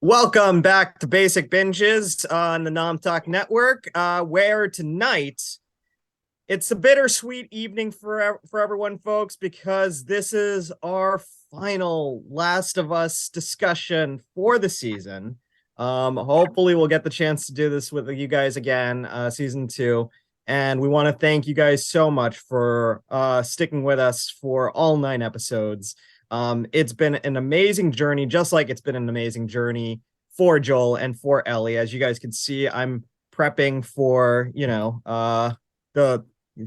Welcome back to Basic Binges on the Nom Talk Network, where tonight it's a bittersweet evening for everyone, folks, because this is our final Last of Us discussion for the season. Hopefully, we'll get the chance to do this with you guys again, season 2. And we want to thank you guys so much for sticking with us for all 9 episodes. It's been an amazing journey, just like it's been an amazing journey for Joel and for Ellie. As you guys can see, I'm prepping for, the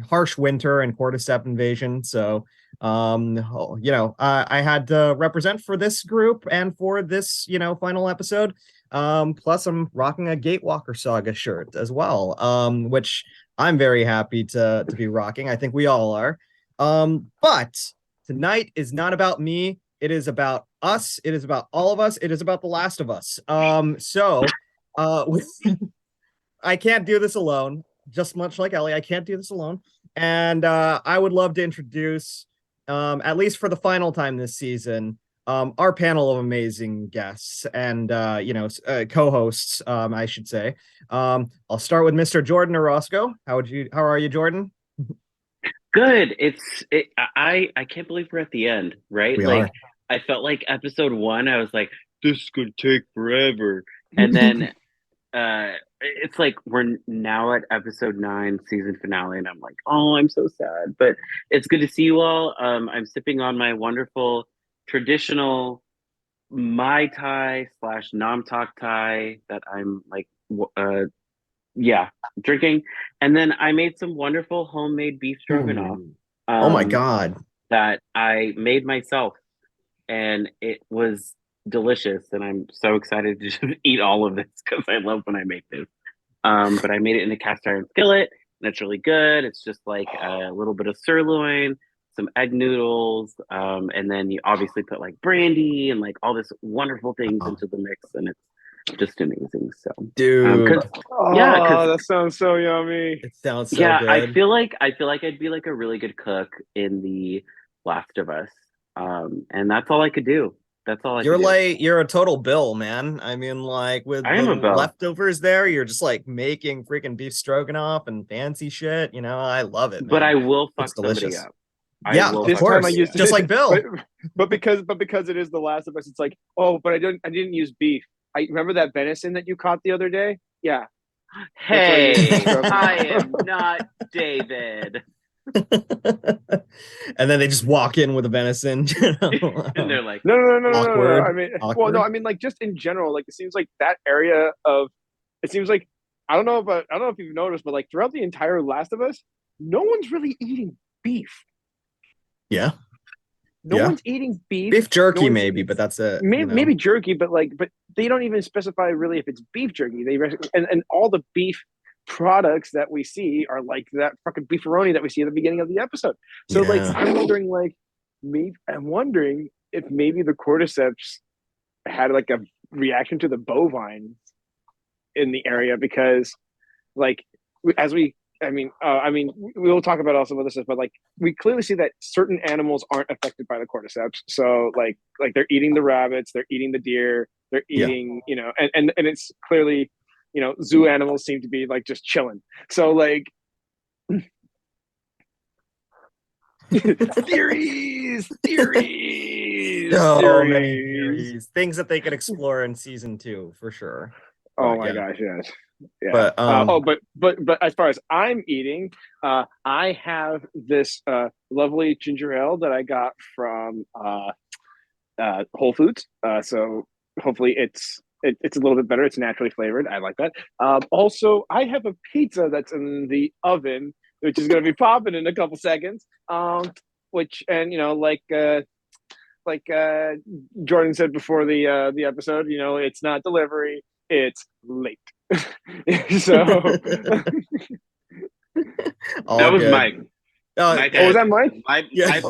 harsh winter and cordyceps invasion. So, I had to represent for this group and for this, final episode. Plus I'm rocking a Gatewalker Saga shirt as well, which I'm very happy to be rocking. I think we all are. But tonight is not about me. It is about us. It is about all of us. It is about The Last of Us. I can't do this alone. Just much like Ellie, I can't do this alone. And I would love to introduce, at least for the final time this season, our panel of amazing guests and co-hosts, I should say. I'll start with Mr. Jordyn Orozco. How are you, Jordyn? Good. I can't believe we're at the end, right? We Like are. I felt like episode 1, I was like, this is gonna take forever. And then it's like we're now at episode 9, season finale, and I'm like, oh, I'm so sad. But it's good to see you all. I'm sipping on my wonderful traditional Mai Tai slash Nom Talk Tai that I'm like yeah, drinking. And then I made some wonderful homemade beef stroganoff Ooh. Oh my um, God. that I made myself, and it was delicious. And I'm so excited to just eat all of this because I love when I make this. But I made it in a cast iron skillet, and it's really good. It's just like a little bit of sirloin, some egg noodles, and then you obviously put like brandy and like all this wonderful things Oh, into the mix, and it's just amazing. So, dude, because yeah, because Oh, that sounds so yummy. it sounds so yeah, good. I feel like I'd be like a really good cook in the Last of Us. And that's all I could do. That's all I could do. You're a total Bill, man. I mean, like with I the am a Belle. leftovers there, you're just like making freaking beef stroganoff and fancy shit. I love it, But man. I will It's fuck somebody delicious. up. I Yeah, will of This fuck time I course. somebody used up. Just like it, but Bill. because it is The Last of Us, it's like, oh, but I didn't use beef. I remember that venison that you caught the other day. Yeah, that's what I used for Hey, I stroganoff. am not David. And then they just walk in with a venison. And they're like, No, no, no, no, no, no, no. Awkward. I mean, well, no, Awkward. I mean, like just in general, like it seems like that area of, it seems like I don't know if you've noticed, but like throughout the entire Last of Us, no one's really eating beef. Yeah. No Yeah. one's eating beef. Beef No jerky, one's maybe, but that's it. maybe jerky, but they don't even specify really if it's beef jerky. And all the beef products that we see are like that fucking beefaroni that we see at the beginning of the episode. So like Yeah. I'm wondering if maybe the cordyceps had like a reaction to the bovine in the area because like as we I mean, we'll talk about also other stuff, but like we clearly see that certain animals aren't affected by the cordyceps. So like they're eating the rabbits, they're eating the deer, they're Yeah. eating, and it's clearly, zoo animals seem to be like just chilling. So like So many theories. theories, things that they could explore in season 2 for sure. Oh But my yeah. gosh, yes. Yeah. But But as far as I'm eating, I have this lovely ginger ale that I got from Whole Foods. So hopefully it's a little bit better. It's naturally flavored. I like that. Also, I have a pizza that's in the oven, which is going to be popping in a couple seconds. Which and Jordyn said before the episode, it's not delivery, it's late. So, all that was good. Mike. Mike oh, was had that Mike? Yeah.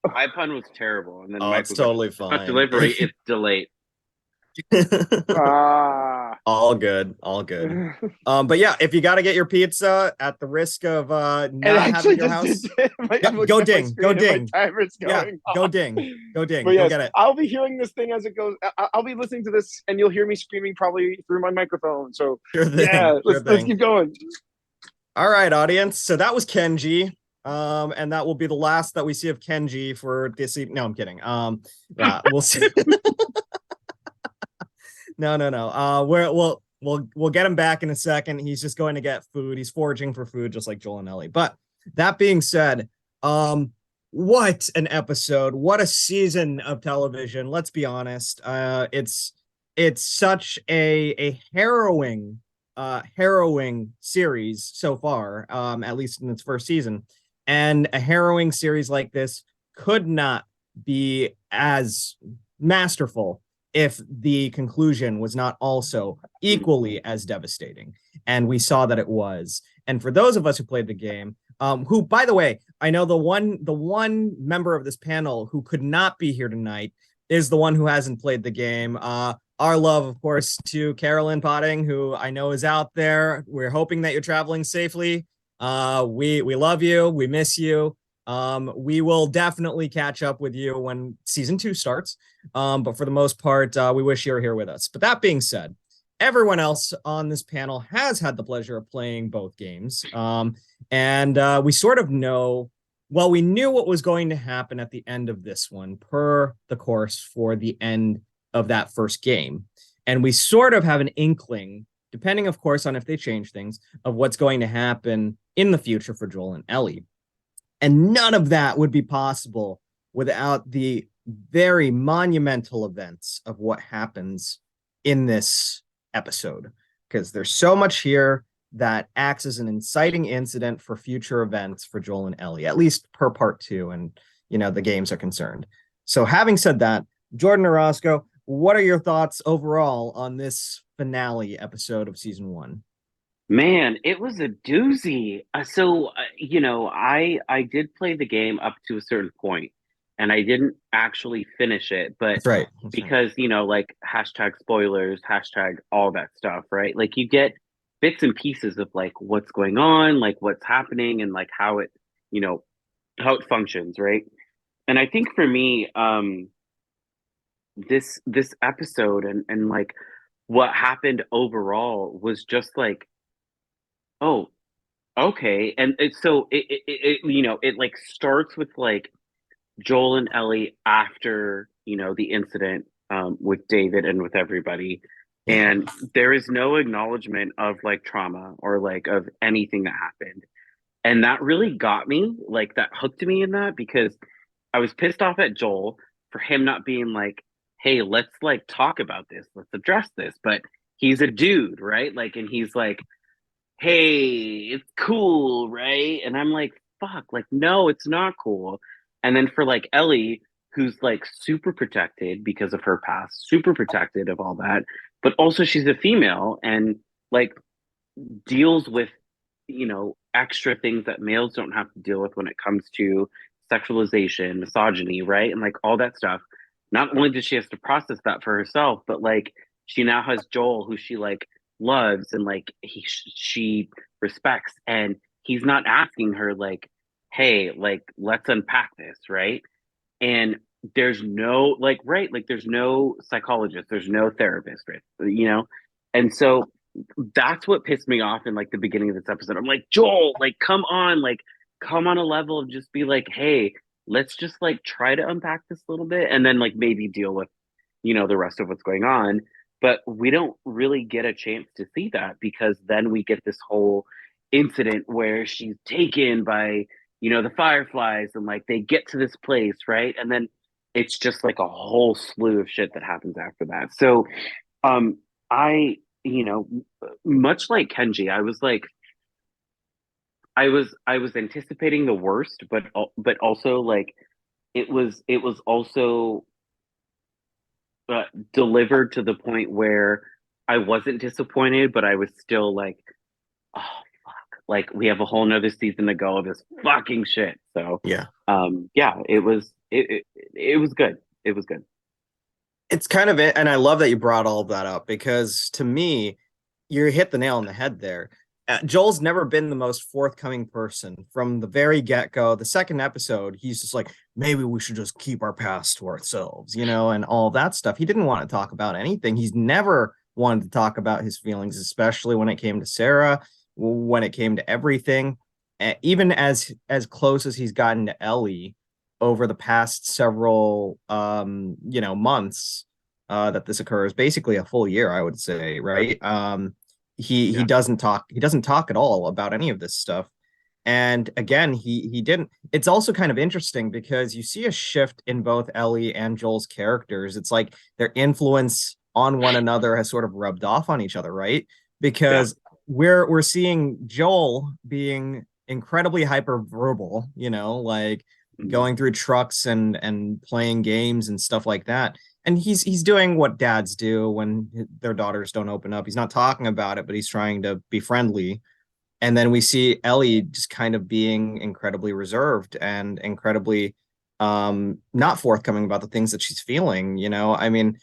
my pun was terrible. And then Oh, Mike it's was like, totally not fine. delivery, it's delayed. Ah. All good, all good. But yeah, if you got to get your pizza at the risk of And not actually having your just house, did. yeah, I'm looking go at my ding, go screen and my ding. timer's Yeah, going go off. ding, go ding, But go yes, get it. I'll be hearing this thing as it goes. I'll be listening to this, and you'll hear me screaming probably through my microphone. So Sure thing, yeah, sure let's thing. keep going. All right, audience. So that was Kenji. And that will be the last that we see of Kenji for this evening. No, I'm kidding. We'll see. No. We'll get him back in a second. He's just going to get food. He's foraging for food, just like Joel and Ellie. But that being said, what an episode! What a season of television. Let's be honest. It's such a harrowing series so far, at least in its first season. And a harrowing series like this could not be as masterful if the conclusion was not also equally as devastating. And we saw that it was. And for those of us who played the game, who, by the way, I know the one member of this panel who could not be here tonight is the one who hasn't played the game. Our love, of course, to Carolyn Potting, who I know is out there. We're hoping that you're traveling safely. We love you. We miss you. We will definitely catch up with you when season 2 starts. But for the most part, we wish you were here with us. But that being said, everyone else on this panel has had the pleasure of playing both games. And we sort of know, well, we knew what was going to happen at the end of this one per the course for the end of that first game. And we sort of have an inkling, depending, of course, on if they change things, of what's going to happen in the future for Joel and Ellie. And none of that would be possible without the very monumental events of what happens in this episode, because there's so much here that acts as an inciting incident for future events for Joel and Ellie, at least per part 2, and the games are concerned. So having said that, Jordyn Orozco, what are your thoughts overall on this finale episode of season 1? Man, it was a doozy. I did play the game up to a certain point, and I didn't actually finish it, but That's right. because like hashtag spoilers, hashtag all that stuff, right? Like you get bits and pieces of like what's going on, like what's happening, and like how it, how it functions, right? And I think for me, this episode and like what happened overall was just like, oh, okay. And it like starts with like Joel and Ellie after, the incident with David and with everybody. Yeah. And there is no acknowledgement of like trauma or like of anything that happened. And that really got me, like that hooked me in that, because I was pissed off at Joel for him not being like, hey, let's like talk about this, let's address this. But he's a dude, right? Like, and he's like, hey, it's cool, right? And I'm like, fuck, like, no, it's not cool. And then for like Ellie, who's like super protected because of her past, super protected of all that, but also she's a female and like deals with, extra things that males don't have to deal with when it comes to sexualization, misogyny, right? And like all that stuff. Not only does she have to process that for herself, but like she now has Joel, who she like loves and like she respects, and he's not asking her like, hey, like let's unpack this, right? And there's no like, right, like there's no psychologist, there's no therapist, right? And so that's what pissed me off in like the beginning of this episode. I'm like, Joel, like come on, like come on a level of just be like, hey, let's just like try to unpack this a little bit and then like maybe deal with the rest of what's going on. But we don't really get a chance to see that, because then we get this whole incident where she's taken by the fireflies, and like they get to this place, right? And then it's just like a whole slew of shit that happens after that. So I much like Kenji, I was like, I was anticipating the worst, but also like it was also delivered to the point where I wasn't disappointed, but I was still like, oh fuck, like we have a whole nother season to go of this fucking shit. So Yeah. yeah, it was good. It was good. It's kind of it, and I love that you brought all of that up because to me, you hit the nail on the head there. Joel's never been the most forthcoming person from the very get-go. The second episode, he's just like, maybe we should just keep our past to ourselves, and all that stuff. He didn't want to talk about anything. He's never wanted to talk about his feelings, especially when it came to Sarah, when it came to everything. Even as close as he's gotten to Ellie over the past several months that this occurs, basically a full year, I would say, right? He doesn't talk at all about any of this stuff. And again, he didn't. It's also kind of interesting because you see a shift in both Ellie and Joel's characters. It's like their influence on one another has sort of rubbed off on each other, right? Because we're seeing Joel being incredibly hyperverbal, like going through trucks and playing games and stuff like that. And he's doing what dads do when their daughters don't open up. He's not talking about it, but he's trying to be friendly. And then we see Ellie just kind of being incredibly reserved and incredibly not forthcoming about the things that she's feeling. I mean,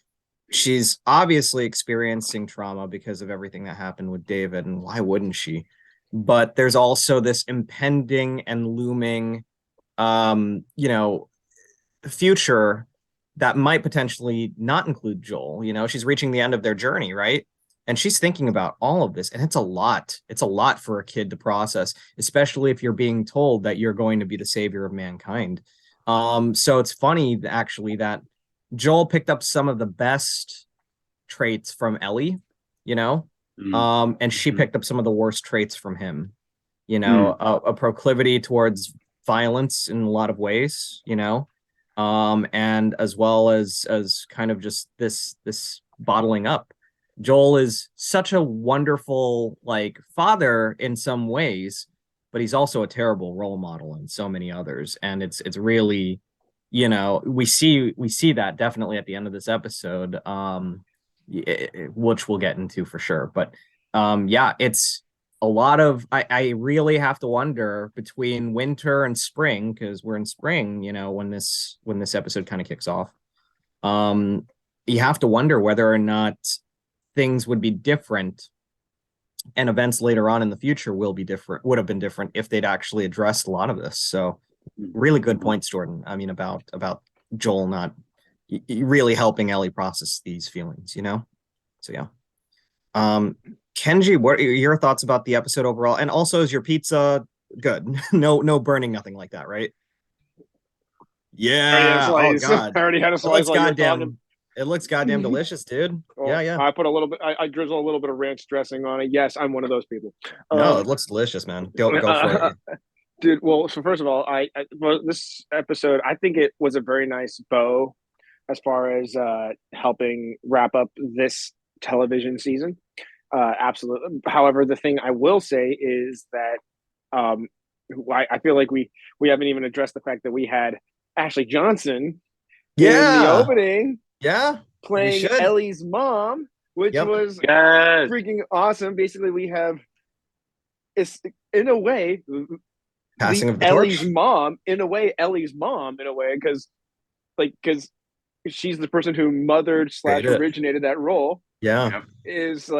she's obviously experiencing trauma because of everything that happened with David, and why wouldn't she? But there's also this impending and looming future that might potentially not include Joel. She's reaching the end of their journey, right? And she's thinking about all of this, and it's a lot. It's a lot for a kid to process, especially if you're being told that you're going to be the savior of mankind. So it's funny actually that Joel picked up some of the best traits from Ellie, and she picked up some of the worst traits from him. A proclivity towards violence in a lot of ways, and as well as kind of just this bottling up. Joel is such a wonderful father in some ways, but he's also a terrible role model in so many others. And it's really, we see that definitely at the end of this episode, which we'll get into for sure. But it's a lot of I really have to wonder between winter and spring, because we're in spring, when this episode kind of kicks off. You have to wonder whether or not things would be different, and events later on in the future would have been different if they'd actually addressed a lot of this. So really good points, Jordyn. I mean, about Joel not really helping Ellie process these feelings, So yeah. Kenji, what are your thoughts about the episode overall? And also, is your pizza good? No burning, nothing like that, right? Yeah. Oh God. I already had a slice. It looks goddamn delicious, dude. Well, yeah. I put a little bit. I drizzle a little bit of ranch dressing on it. Yes, I'm one of those people. No, it looks delicious, man. Go for it, dude. Well, so first of all, this episode, I think it was a very nice bow as far as helping wrap up this television season. Absolutely. However, the thing I will say is that I feel like we haven't even addressed the fact that we had Ashley Johnson in the opening. Yeah. Playing Ellie's mom, which was freaking awesome. Basically, we have in a way passing of the Ellie's torch. mom, because she's the person who mothered / originated that role. Yeah. Is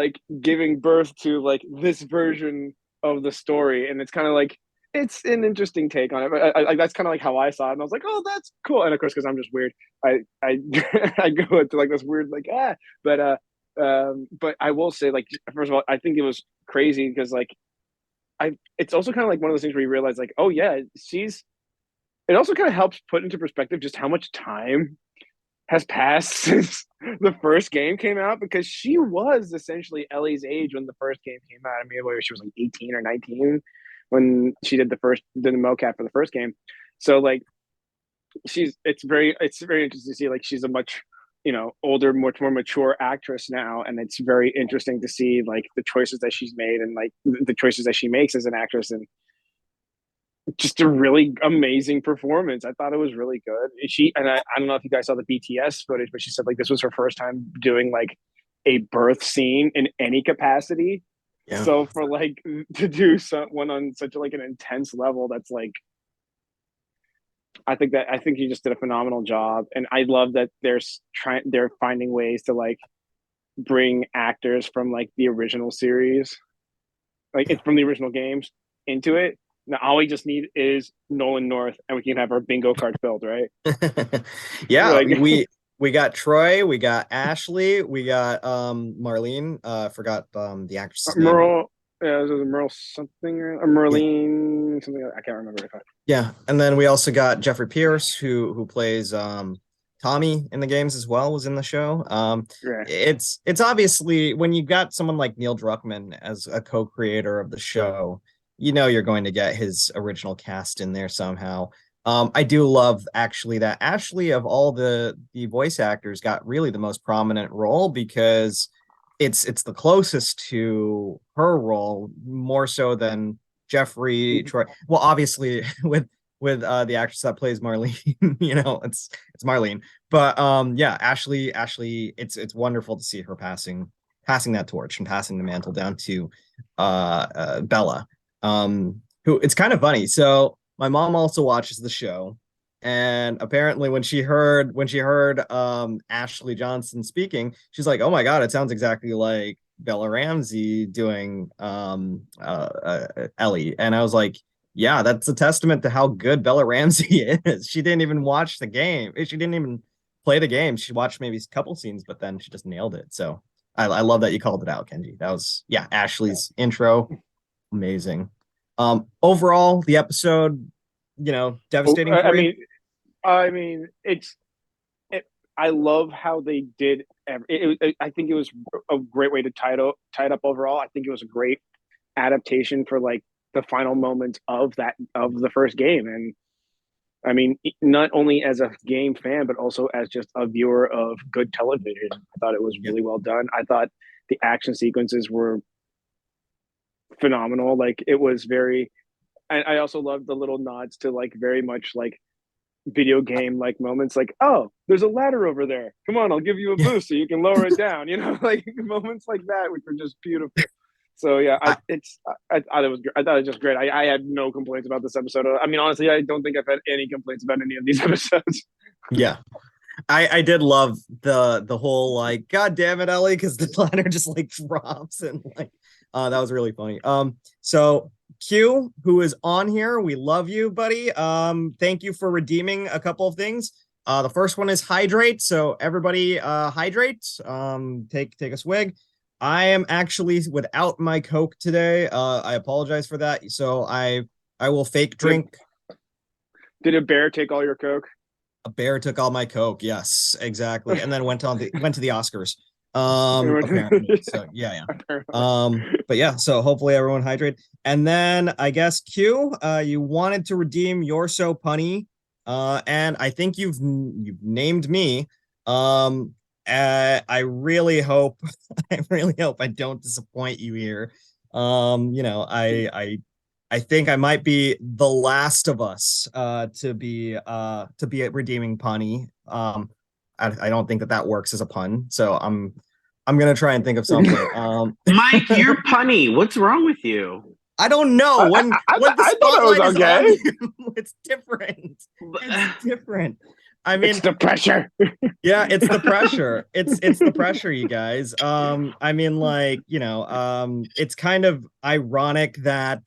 giving birth to this version of the story, and it's kind of it's an interesting take on it. But that's kind of how I saw it, and I was like, "Oh, that's cool." And of course, because I'm just weird, I I go into this weird But I will say, first of all, I think it was crazy because it's also kind of one of those things where you realize oh yeah, it also kind of helps put into perspective just how much time has passed since the first game came out, because she was essentially Ellie's age when the first game came out. I mean, she was 18 or 19 when she did the mocap for the first game. So it's very interesting to see she's a much older, much more mature actress now, and it's very interesting to see the choices that she's made and the choices that she makes as an actress, and just a really amazing performance. I thought it was really good. I don't know if you guys saw the BTS footage, but she said this was her first time doing a birth scene in any capacity. Yeah. So for to do one on such an intense level, that's I think he just did a phenomenal job, and I love that they're finding ways to like bring actors from like the original series, like it's from the original games into it. Now all we just need is Nolan North, and we can have our bingo card filled, right? Yeah, Like we got Troy, we got Ashley, we got Marlene. Forgot the actress's name. Merle, yeah, it was Merle something or Merlene something. I can't remember. Yeah, and then we also got Jeffrey Pierce, who plays Tommy in the games as well, was in the show. Yeah. It's obviously when you got someone like Neil Druckmann as a co-creator of the show, you know you're going to get his original cast in there somehow. I do love actually that Ashley of all the voice actors got really the most prominent role because it's the closest to her role more so than Jeffrey Troy. Well, obviously with the actress that plays Marlene, you know, it's Marlene. But yeah, Ashley, it's wonderful to see her passing that torch and passing the mantle down to Bella. Who it's kind of funny. So my mom also watches the show, and apparently when she heard Ashley Johnson speaking, she's like, "Oh my God, it sounds exactly like Bella Ramsey doing Ellie." And I was like, "Yeah, that's a testament to how good Bella Ramsey is. She didn't even watch the game. She didn't even play the game. She watched maybe a couple scenes, but then she just nailed it." So I love that you called it out, Kenji. That was Ashley's intro, amazing. Overall, the episode, you know, devastating for you. I mean, I love how they did. I think it was a great way to tie it up overall. I think it was a great adaptation for like the final moments of the first game. And I mean, not only as a game fan, but also as just a viewer of good television. I thought it was really well done. I thought the action sequences were phenomenal. Like it was very. I also loved the little nods to like very much like video game like moments, like, oh, there's a ladder over there, come on, I'll give you a boost so you can lower it down, you know, like moments like that, which were just beautiful. So yeah, I thought it was I thought it was just great. I had no complaints about this episode. I mean, honestly, I don't think I've had any complaints about any of these episodes. Yeah, I did love the whole like, God damn it, Ellie, because the ladder just like drops and like that was really funny. So Q, who is on here, we love you, buddy. Thank you for redeeming a couple of things. The first one is hydrate. So everybody hydrate. Take a swig. I am actually without my Coke today. I apologize for that. So I will fake drink. Did a bear take all your Coke? A bear took all my Coke. Yes, exactly. And then went to the Oscars. Apparently. So yeah. But yeah, so hopefully everyone hydrate. And then I guess Q, you wanted to redeem You're So Punny. And I think you've named me. I really hope I don't disappoint you here. You know, I think I might be the last of us to be a redeeming punny. I don't think that works as a pun, so I'm gonna try and think of something. Mike, you're punny. What's wrong with you? I don't know when the spotlight is on, it's different. It's different. I mean, it's the pressure. Yeah, it's the pressure. It's the pressure, you guys. I mean, like, you know, it's kind of ironic that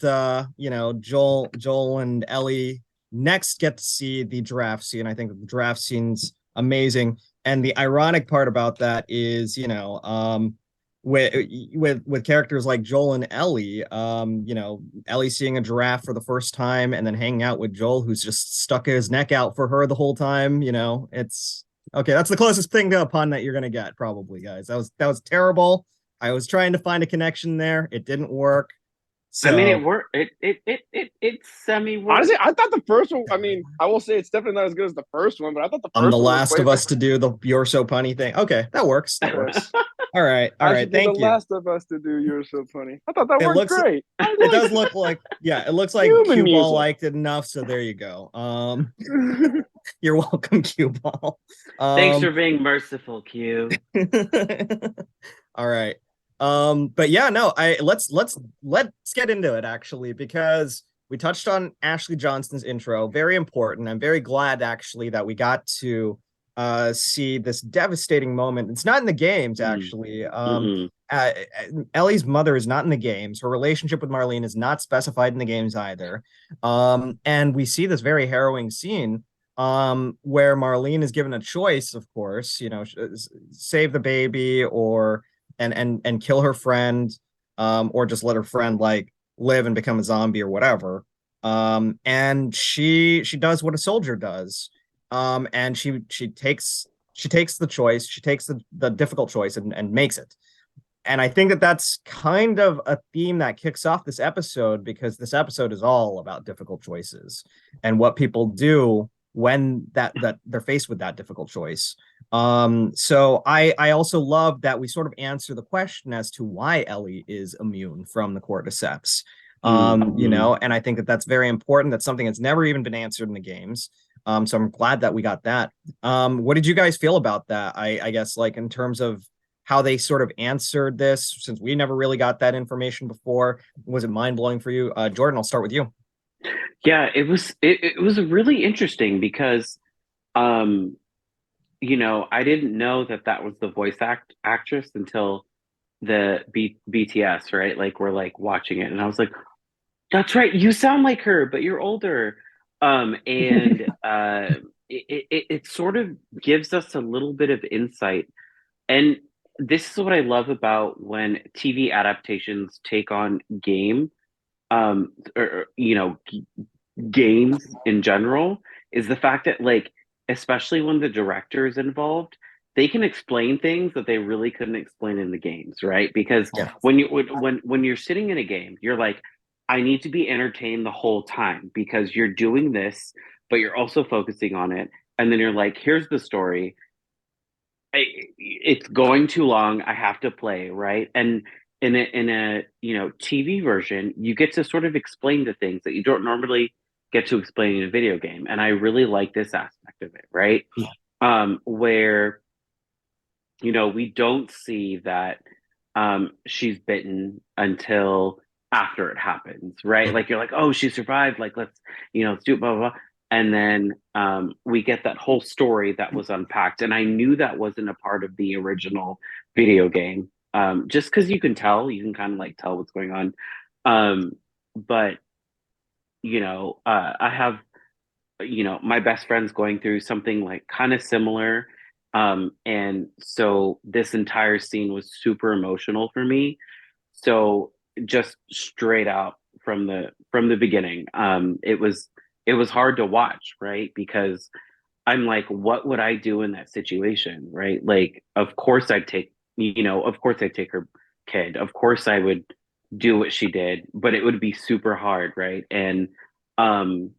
you know, Joel and Ellie next get to see the giraffe scene. I think the giraffe scene's amazing. And the ironic part about that is, you know, with characters like Joel and Ellie, you know, Ellie seeing a giraffe for the first time and then hanging out with Joel, who's just stuck his neck out for her the whole time. You know, it's okay. That's the closest thing to a pun that you're gonna get, probably, guys. That was terrible. I was trying to find a connection there. It didn't work. So, I mean, it worked. It semi worked. Honestly, I thought the first one. I mean, I will say it's definitely not as good as the first one, but I thought the first I'm the one last of us to do the You're So Punny thing. Okay, that works. That works. All right. Thank you. The last of us to do You're So Funny. I thought that worked great. It does look like, yeah, it looks like Cue Ball liked it enough. So there you go. You're welcome, Cue Ball. Thanks for being merciful, Q. All right. But yeah, no, let's get into it actually, because we touched on Ashley Johnston's intro, very important. I'm very glad actually that we got to see this devastating moment. It's not in the games actually. Ellie's mother is not in the games. Her relationship with Marlene is not specified in the games either. And we see this very harrowing scene where Marlene is given a choice, of course, save the baby or and kill her friend, or just let her friend like live and become a zombie or whatever. And she does what a soldier does. And she takes the choice, she takes the difficult choice and makes it. And I think that that's kind of a theme that kicks off this episode, because this episode is all about difficult choices and what people do when that they're faced with that difficult choice. So I also love that we sort of answer the question as to why Ellie is immune from the cordyceps. And I think that that's very important. That's something that's never even been answered in the games. So I'm glad that we got that. What did you guys feel about that? I guess like in terms of how they sort of answered this, since we never really got that information before. Was it mind-blowing for you? Jordyn, I'll start with you. Yeah, it was really interesting because I didn't know that was the voice actress until the BTS, right? Like we're like watching it and I was like, that's right, you sound like her, but you're older. And it sort of gives us a little bit of insight. And this is what I love about when TV adaptations take on games in general, is the fact that like, especially when the director is involved, they can explain things that they really couldn't explain in the games, right? Because when you're sitting in a game, you're like, I need to be entertained the whole time because you're doing this, but you're also focusing on it. And then you're like, here's the story. It's going too long. I have to play, right? And in a TV version, you get to sort of explain the things that you don't normally get to explain in a video game. And I really like this aspect of it, right? Where we don't see that she's bitten until after it happens, right? Like you're like, oh, she survived. Like let's do it, blah blah blah. And then we get that whole story that was unpacked. And I knew that wasn't a part of the original video game, just because you can kind of like tell what's going on. But I have my best friend's going through something like kind of similar. And so this entire scene was super emotional for me. So just straight out from the beginning, it was hard to watch, right? Because I'm like, what would I do in that situation, right? Like, of course I'd take her kid. Of course I would do what she did, but it would be super hard, right? And so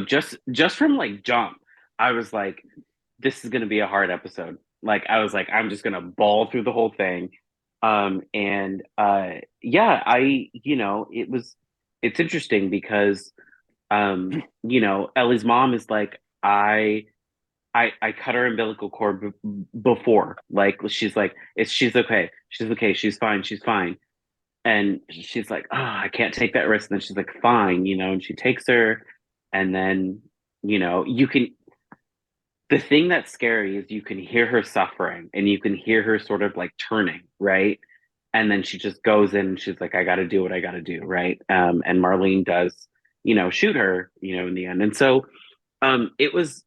just from like jump, I was like, this is gonna be a hard episode. Like I was like, I'm just gonna bawl through the whole thing. And yeah, it's interesting because Ellie's mom is like, I cut her umbilical cord before. Like she's like, she's okay. She's okay. She's fine. She's fine. And she's like, oh, I can't take that risk. And then she's like, fine, and she takes her. And then, you can, the thing that's scary is you can hear her suffering and you can hear her sort of like turning, right? And then she just goes in and she's like, I got to do what I got to do, right? And Marlene does, shoot her, in the end. And so it was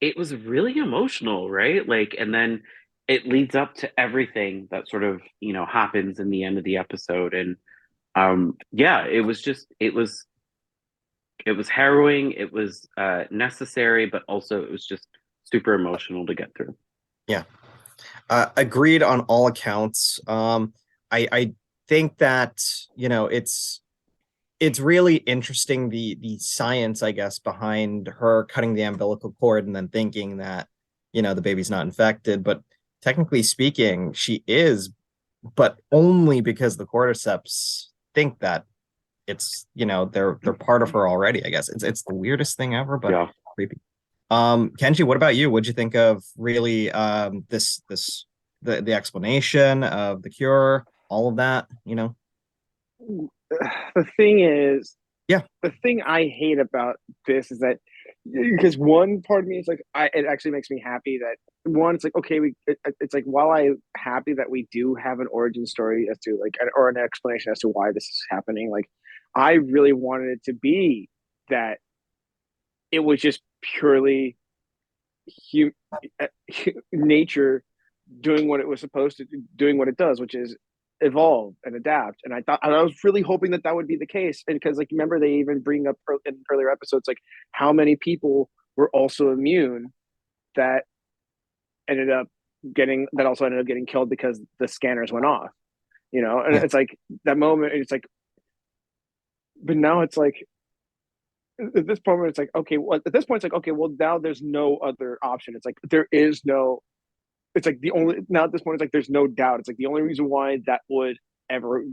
really emotional, right? Like, and then it leads up to everything that sort of, happens in the end of the episode. And yeah, it was harrowing, it was necessary, but also it was just super emotional to get through. Yeah. Agreed on all accounts. I think that, it's really interesting the science, I guess, behind her cutting the umbilical cord and then thinking that, the baby's not infected. But technically speaking, she is, but only because the cordyceps think that it's, they're part of her already, I guess. It's the weirdest thing ever, but Yeah. creepy. Kenji, what about you? What'd you think of really the explanation of the cure, all of that, The thing is, the thing I hate about this is that, because one part of me is like, it actually makes me happy that, one, it's like, okay, it's like, while I'm happy that we do have an origin story as to like, or an explanation as to why this is happening, like, I really wanted it to be that it was just purely hum- nature doing what it was supposed to, doing what it does, which is evolve and adapt. And I was really hoping that would be the case. And because, like, remember, they even bring up in earlier episodes, like, how many people were also immune that also ended up getting killed because the scanners went off, and Yeah. it's like that moment. It's like, but now it's like, at this point, it's like, okay, well, at this point, it's like, okay, well, now there's no other option. It's like, there is no, it's like the only, now at this point, it's like, there's no doubt. It's like the only reason why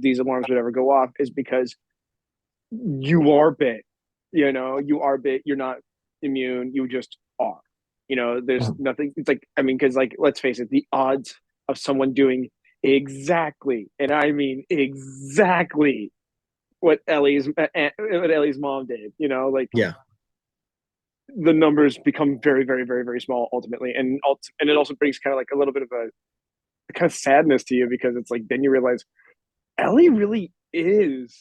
these alarms would ever go off is because you are bit, you are bit, you're not immune, you just are, there's nothing. It's like, I mean, because, like, let's face it, the odds of someone doing exactly, and I mean exactly, what Ellie's mom did, like, Yeah. the numbers become very, very, very, very small ultimately, and it also brings kind of like a little bit of a kind of sadness to you, because it's like, then you realize Ellie really is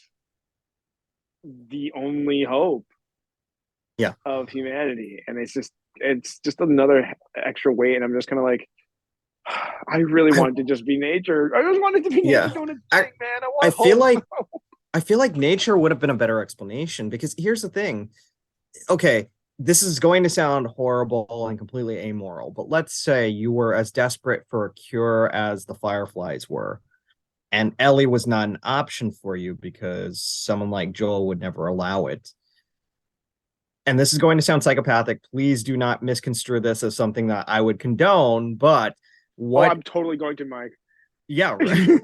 the only hope Yeah. of humanity, and it's just another extra weight, and I'm just kind of like, I really I, wanted to just be nature. I just wanted to be nature yeah. doing its I thing, man. I I want feel hope. like nature would have been a better explanation, because here's the thing. Okay, this is going to sound horrible and completely amoral, but let's say you were as desperate for a cure as the Fireflies were, and Ellie was not an option for you because someone like Joel would never allow it. And this is going to sound psychopathic. Please do not misconstrue this as something that I would condone, but Oh, what I'm totally going to, Mike. yeah, right.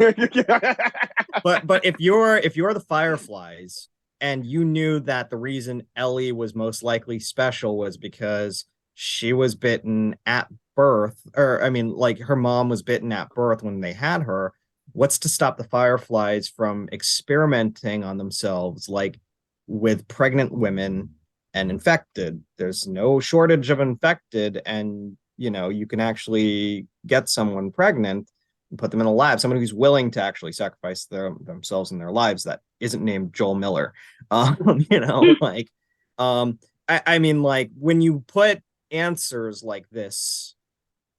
But if you're the Fireflies and you knew that the reason Ellie was most likely special was because she was bitten at birth, or I mean, like, her mom was bitten at birth when they had her, what's to stop the Fireflies from experimenting on themselves, like with pregnant women and infected? There's no shortage of infected, and you can actually get someone pregnant and put them in a lab, someone who's willing to actually sacrifice themselves and their lives that isn't named Joel Miller. Like, I mean, like, when you put answers like this,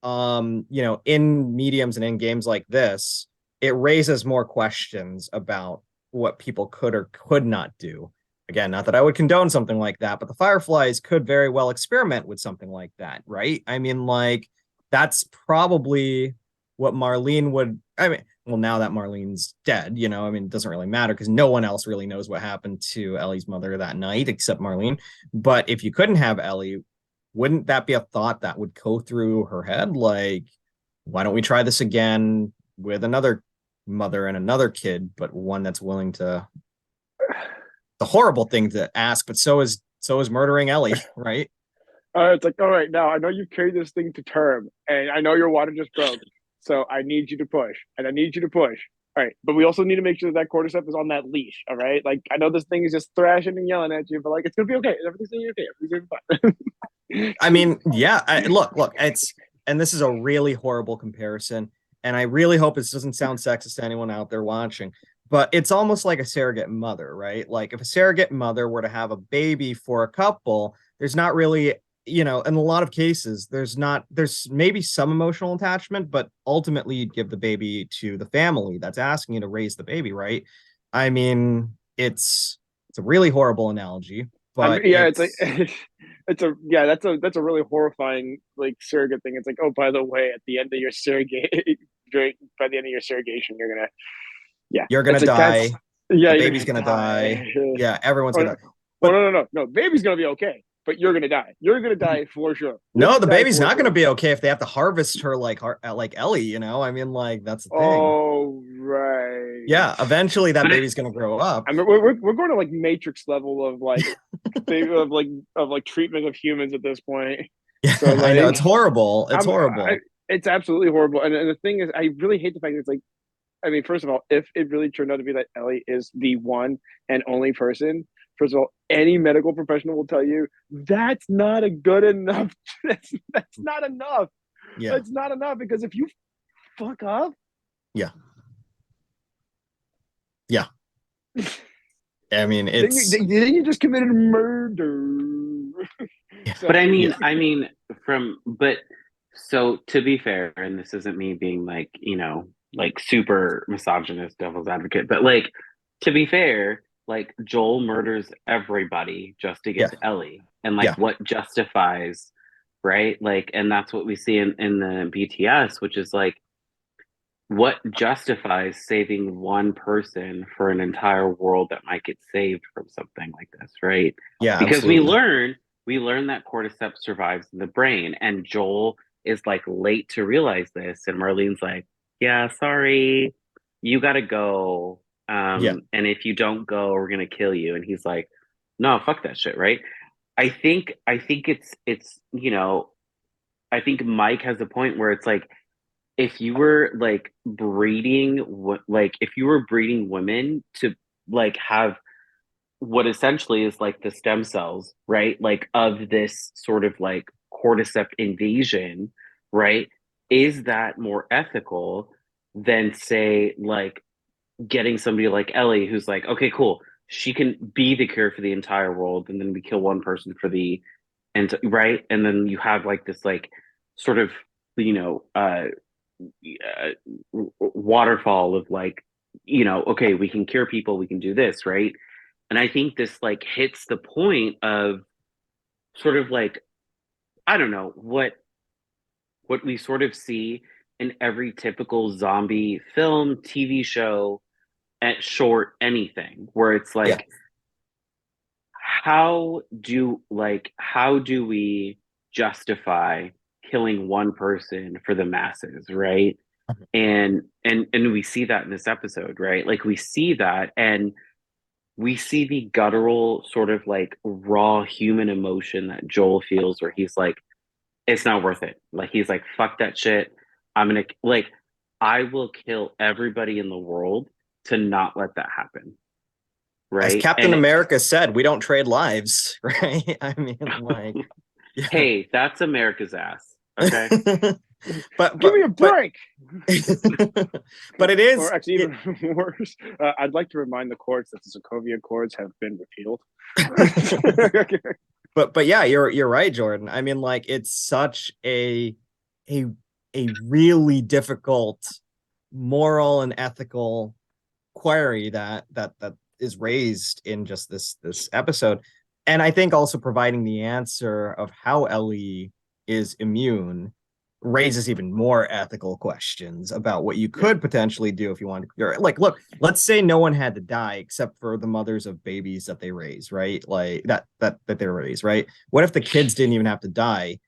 in mediums and in games like this, it raises more questions about what people could or could not do. Again, not that I would condone something like that, but the Fireflies could very well experiment with something like that, right? I mean, like, that's probably what Marlene would. I mean, well, now that Marlene's dead, I mean, it doesn't really matter because no one else really knows what happened to Ellie's mother that night except Marlene. But if you couldn't have Ellie, wouldn't that be a thought that would go through her head? Like, why don't we try this again with another mother and another kid, but one that's willing to. The horrible thing to ask, but so is murdering Ellie, right? It's like, all right, now I know you've carried this thing to term, and I know your water just broke, so I need you to push, and I need you to push. All right, but we also need to make sure that cordyceps is on that leash. All right, like, I know this thing is just thrashing and yelling at you, but, like, it's gonna be okay. Everything's gonna be okay. Everything's gonna be fine. I mean, yeah. Look. And this is a really horrible comparison, and I really hope this doesn't sound sexist to anyone out there watching. But it's almost like a surrogate mother, right? Like, if a surrogate mother were to have a baby for a couple, there's not really, in a lot of cases, there's maybe some emotional attachment, but ultimately you'd give the baby to the family that's asking you to raise the baby, right? I mean, it's a really horrible analogy, but Yeah, it's like, that's a really horrifying, like, surrogate thing. It's like, oh, by the way, at the end of your surrogate, by the end of your surrogation, you're gonna, yeah, you're gonna it's like, die. that's, yeah, The you're baby's gonna gonna die. die. Yeah, everyone's Oh, gonna no, die. oh, But no, baby's gonna be okay, but you're gonna die. You're gonna die for sure. You're no, gonna the die baby's for not gonna sure. be okay if they have to harvest her like Ellie. I mean, like, that's the thing. Oh, right. Yeah, eventually that But it, baby's gonna grow up. I mean, we're going to, like, Matrix level of, like, of like treatment of humans at this point. Yeah, So, I know, like, it's horrible. It's I horrible. it's absolutely horrible. And the thing is, I really hate the fact that it's like, I mean, first of all, if it really turned out to be that Ellie is the one and only person, First of all, any medical professional will tell you that's not a good enough. That's not enough. Yeah. That's not enough, because if you fuck up, Yeah. Yeah. I mean, then you just committed murder. So, But I mean, so to be fair, and this isn't me being like, like super misogynist devil's advocate, but like, to be fair, like Joel murders everybody just to get Yeah. to Ellie. And like Yeah. what justifies, right? Like, and that's what we see in the BTS, which is like, what justifies saving one person for an entire world that might get saved from something like this, right? Yeah, Because absolutely. we learn that cordyceps survives in the brain, and Joel is like late to realize this, and Marlene's like, yeah, sorry, you gotta go, Yeah. and if you don't go, we're gonna kill you. And he's like, no, fuck that shit, right? I think it's I think Mike has a point where it's like, if you were like if you were breeding women to like have what essentially is like the stem cells, right? Like of this sort of like cordyceps invasion, right? Is that more ethical than, say, like getting somebody like Ellie, who's like, okay, cool, she can be the cure for the entire world, and then we kill one person for the right, and then you have like this like sort of you know uh waterfall of like, okay, we can cure people, we can do this, right? And I think this like hits the point of sort of like, I don't know, what we sort of see in every typical zombie film, TV show, at short anything, where it's Yeah. like, how do we justify killing one person for the masses, right? And we see that in this episode, right? Like we see that, and we see the guttural sort of like raw human emotion that Joel feels, where he's like, it's not worth it. Like he's like, fuck that shit. I'm gonna like, I will kill everybody in the world to not let that happen. As Right. Captain America said, we don't trade lives, right? I mean, like, yeah. Hey, that's America's ass. Okay. but give me a but break. but it is, Or actually, even worse, I'd like to remind the courts that the Sokovia Accords have been repealed. but yeah, you're right, Jordyn. I mean, like, it's such a really difficult moral and ethical query that is raised in just this episode. And I think also providing the answer of how Ellie is immune raises even more ethical questions about what you could potentially do if you wanted to. Like, look, let's say no one had to die except for the mothers of babies that they raise, right? Like that they raise, right? What if the kids didn't even have to die,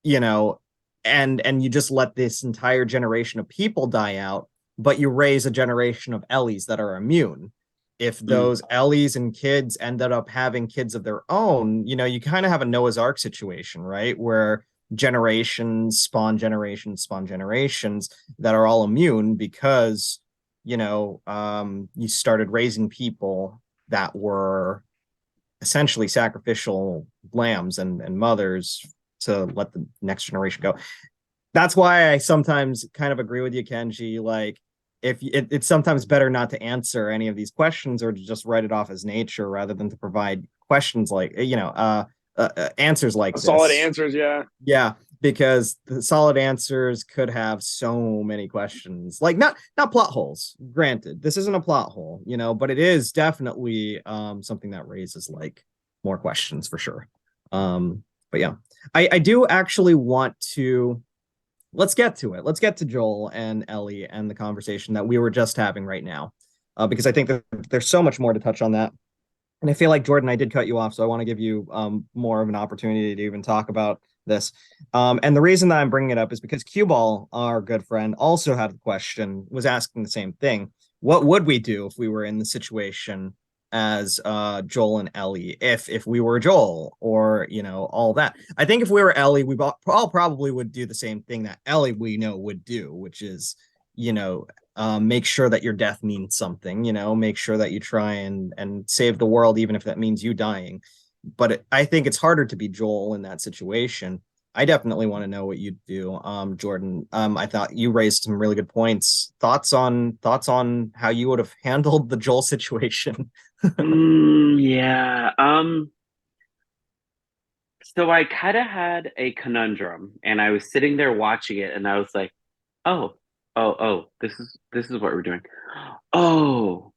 you know, and you just let this entire generation of people die out, but you raise a generation of Ellies that are immune? If those Ellies and kids ended up having kids of their own, you kind of have a Noah's Ark situation, right? Where generations spawn generations that are all immune because, you started raising people that were essentially sacrificial lambs and mothers to let the next generation go. That's why I sometimes kind of agree with you, Kenji. Like, if it's sometimes better not to answer any of these questions, or to just write it off as nature rather than to provide questions like, answers like this. Solid answers, yeah. Yeah, because the solid answers could have so many questions, like not plot holes. Granted, this isn't a plot hole, but it is definitely something that raises like more questions for sure. But yeah, I do actually want to. Let's get to it. Let's get to Joel and Ellie and the conversation that we were just having right now, because I think that there's so much more to touch on that. And I feel like, Jordyn, I did cut you off, so I want to give you more of an opportunity to even talk about this. And the reason that I'm bringing it up is because Cue Ball, our good friend, also had a question, was asking the same thing. What would we do if we were in the situation as Joel and Ellie, if we were Joel, or all that? I think if we were Ellie, we all probably would do the same thing that Ellie we know would do, which is make sure that your death means something, make sure that you try and save the world, even if that means you dying. But I think it's harder to be Joel in that situation. I definitely want to know what you'd do, Jordyn. I thought you raised some really good points. Thoughts on how you would have handled the Joel situation? Yeah. So I kind of had a conundrum, and I was sitting there watching it, and I was like, "Oh, oh, this is what we're doing. Oh,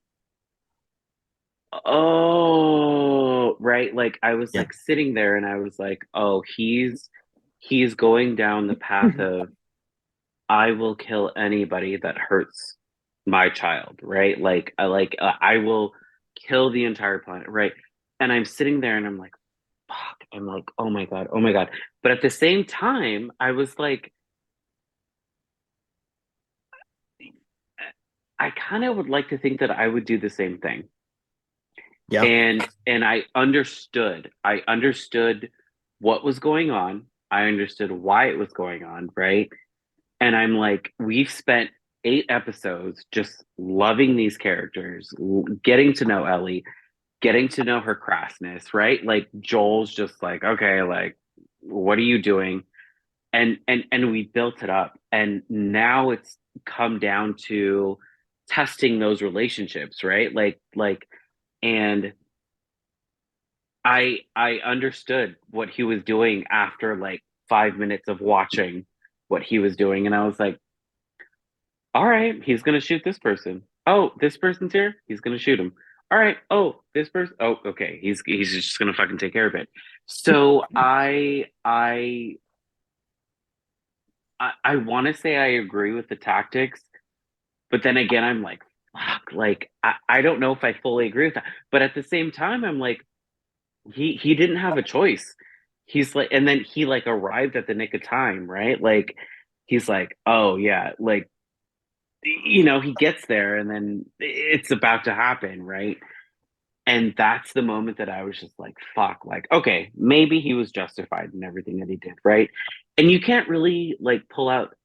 oh, right." Like I was Yeah. like sitting there, and I was like, "Oh, he's going down the path of I will kill anybody that hurts my child, right? Like I will kill the entire planet, right?" And I'm sitting there, and I'm like, "Fuck!" I'm like, "Oh my god, oh my god!" But at the same time, I was like, I kind of would like to think that I would do the same thing. Yeah. And I understood what was going on. I understood why it was going on, right? And I'm like, we've spent 8 episodes just loving these characters, getting to know Ellie, getting to know her crassness, right? Like Joel's just like, okay, like what are you doing? And we built it up, and now it's come down to testing those relationships, right? Like and I understood what he was doing after like 5 minutes of watching what he was doing, and I was like, all right, he's gonna shoot this person. Oh, this person's here, he's gonna shoot him. All right, oh, this person, oh, okay, he's just gonna fucking take care of it. So I want to say I agree with the tactics, but then again, I'm like, fuck, like I don't know if I fully agree with that. But at the same time, I'm like, he didn't have a choice. He's like, and then he like arrived at the nick of time, right? Like he's like, oh yeah, like he gets there, and then it's about to happen, right? And that's the moment that I was just like, fuck, like, okay, maybe he was justified in everything that he did, right? And you can't really like pull out,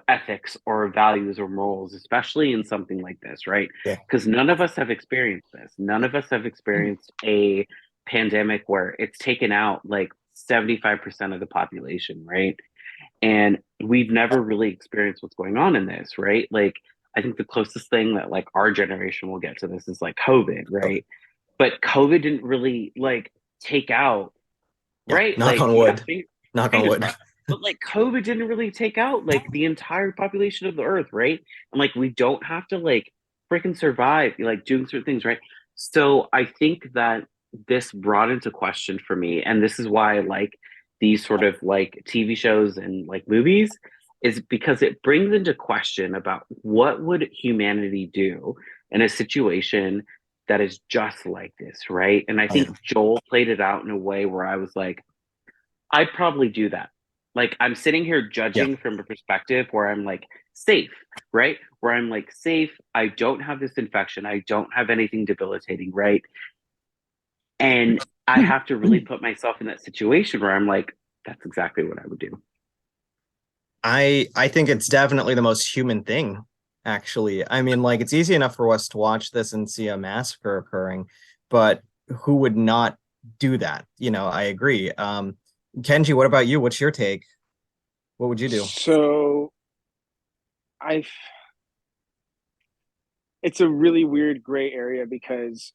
ethics or values or morals, especially in something like this, right? Yeah. Because none of us have experienced this. None of us have experienced a pandemic where it's taken out like 75% of the population, right? And we've never really experienced what's going on in this, right? Like, I think the closest thing that like our generation will get to this is like COVID, right? But COVID didn't really like take out, Yeah. right? Knock Like, on yeah, wood. Knock on fingers wood. crossed. But like COVID didn't really take out like the entire population of the earth, right? And like we don't have to like freaking survive like doing certain things, right? So I think that this brought into question for me, and this is why I like these sort of like TV shows and like movies, is because it brings into question about what would humanity do in a situation that is just like this, right? And I Yeah. think Joel played it out in a way where I was like, I'd probably do that. Like I'm sitting here Yeah. judging from a perspective where I'm like safe, right? Where I'm like safe. I don't have this infection. I don't have anything debilitating, right? And I have to really put myself in that situation where I'm like, that's exactly what I would do. I think it's definitely the most human thing, actually. I mean, like it's easy enough for us to watch this and see a massacre occurring, but who would not do that? I agree. Kenji, what about you? What's your take? What would you do? So I, it's a really weird gray area because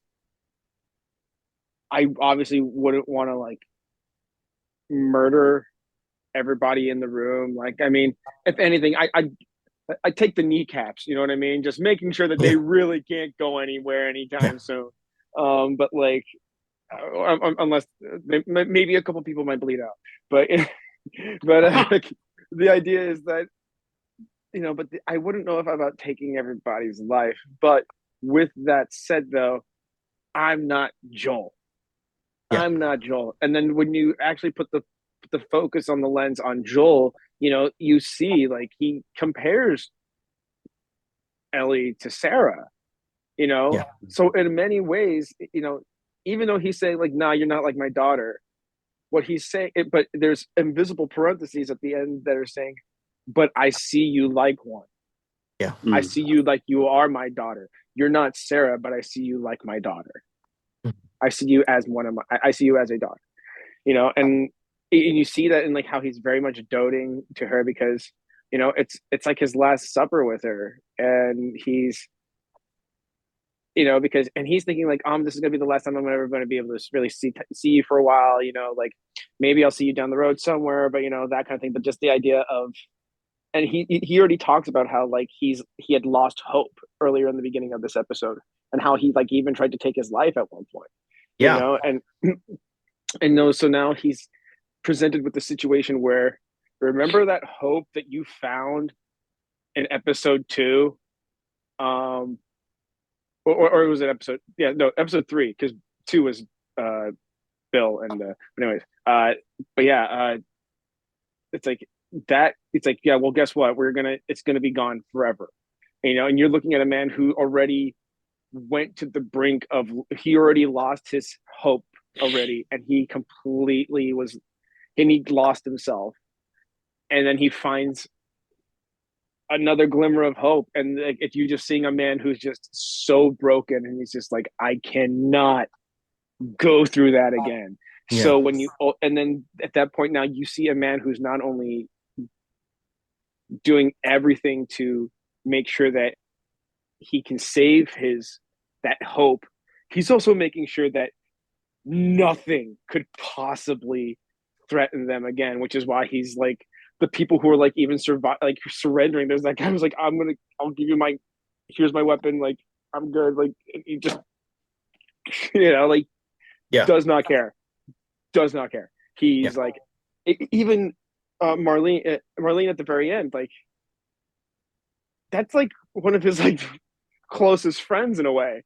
I obviously wouldn't want to like murder everybody in the room. Like, I mean, if anything, I take the kneecaps. You know what I mean? Just making sure that they Yeah. really can't go anywhere Yeah. anytime soon. But like, unless maybe a couple people might bleed out, but like, the idea is that but I wouldn't know if about taking everybody's life. But with that said, though, I'm not Joel. Yeah. I'm not Joel. And then when you actually put the focus on the lens on Joel, you see like he compares Ellie to Sarah. You know, Yeah. so in many ways, even though he's saying like, "Nah, you're not like my daughter," what he's saying, but there's invisible parentheses at the end that are saying, "But I see you like one." Yeah. I see you like you are my daughter. You're not Sarah, but I see you like my daughter. I see you as I see you as a daughter, and you see that in like how he's very much doting to her because, it's like his last supper with her. And he's thinking like, this is gonna be the last time I'm ever going to be able to really see you for a while, like maybe I'll see you down the road somewhere, but that kind of thing. But just the idea of, and he already talks about how like he had lost hope earlier in the beginning of this episode, and how he like even tried to take his life at one point, Yeah. and no, so now he's presented with the situation where, remember that hope that you found in episode 2, or was it episode 3, because 2 was Bill and but anyways, but yeah, it's like that. It's like, yeah, well, guess what? It's gonna be gone forever, and you're looking at a man who already went to the brink of, he already lost his hope already, and he lost himself, and then he finds another glimmer of hope. And like, if you just seeing a man who's just so broken, and he's just like, I cannot go through that again. Yeah. So and then at that point, now you see a man who's not only doing everything to make sure that he can save that hope, he's also making sure that nothing could possibly threaten them again, which is why he's like, the people who are like even surrendering, there's that guy who's like, I'll give you here's my weapon, like I'm good, like he just like, Yeah. does not care. He's like, even Marlene at the very end, like that's like one of his like closest friends in a way,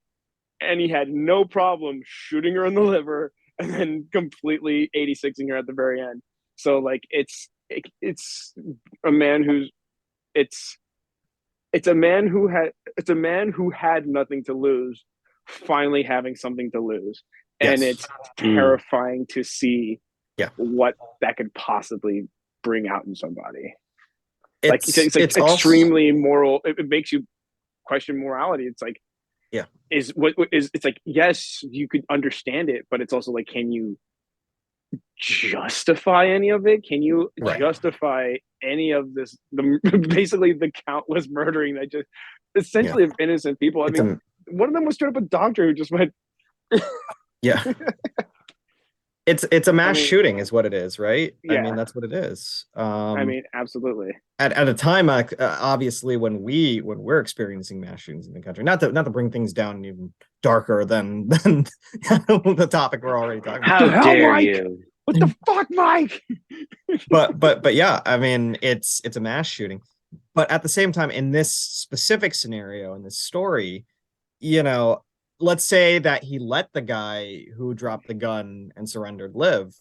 and he had no problem shooting her in the liver and then completely 86ing her at the very end. So like it's a man who's it's a man who had nothing to lose finally having something to lose. And it's terrifying to see what that could possibly bring out in somebody. It's extremely moral. It makes you question morality. It's like, it's like, yes, you could understand it, but it's also like, can you justify any of it? Can you justify any of this? Basically the countless murdering that just essentially of innocent people. I mean, one of them was straight up a doctor who just went. It's a mass shooting is what it is, right? Yeah. I mean, that's what it is. I mean, absolutely. At a time, obviously, when we're experiencing mass shootings in the country, not to bring things down even darker than the topic we're already talking about. How dare you? What the fuck, Mike? but yeah, I mean, it's a mass shooting. But at the same time, in this specific scenario, in this story, let's say that he let the guy who dropped the gun and surrendered live.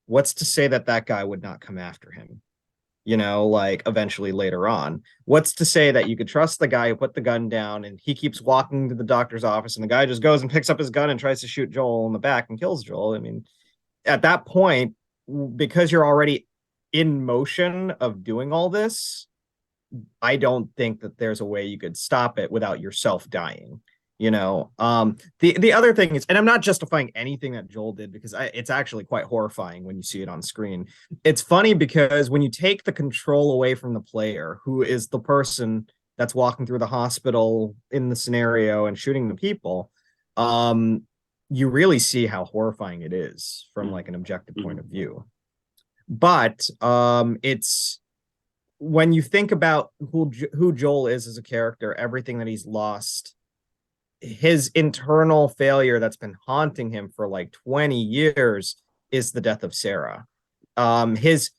What's to say that guy would not come after him? Like eventually later on. What's to say that you could trust the guy who put the gun down and he keeps walking to the doctor's office and the guy just goes and picks up his gun and tries to shoot Joel in the back and kills Joel? I mean, at that point, because you're already in motion of doing all this, I don't think that there's a way you could stop it without yourself dying. The other thing is, and I'm not justifying anything that Joel did, because it's actually quite horrifying when you see it on screen. It's funny because when you take the control away from the player, who is the person that's walking through the hospital in the scenario and shooting the people, you really see how horrifying it is from like an objective point of view. But it's when you think about who Joel is as a character, everything that he's lost, his internal failure that's been haunting him for like 20 years is the death of Sarah. His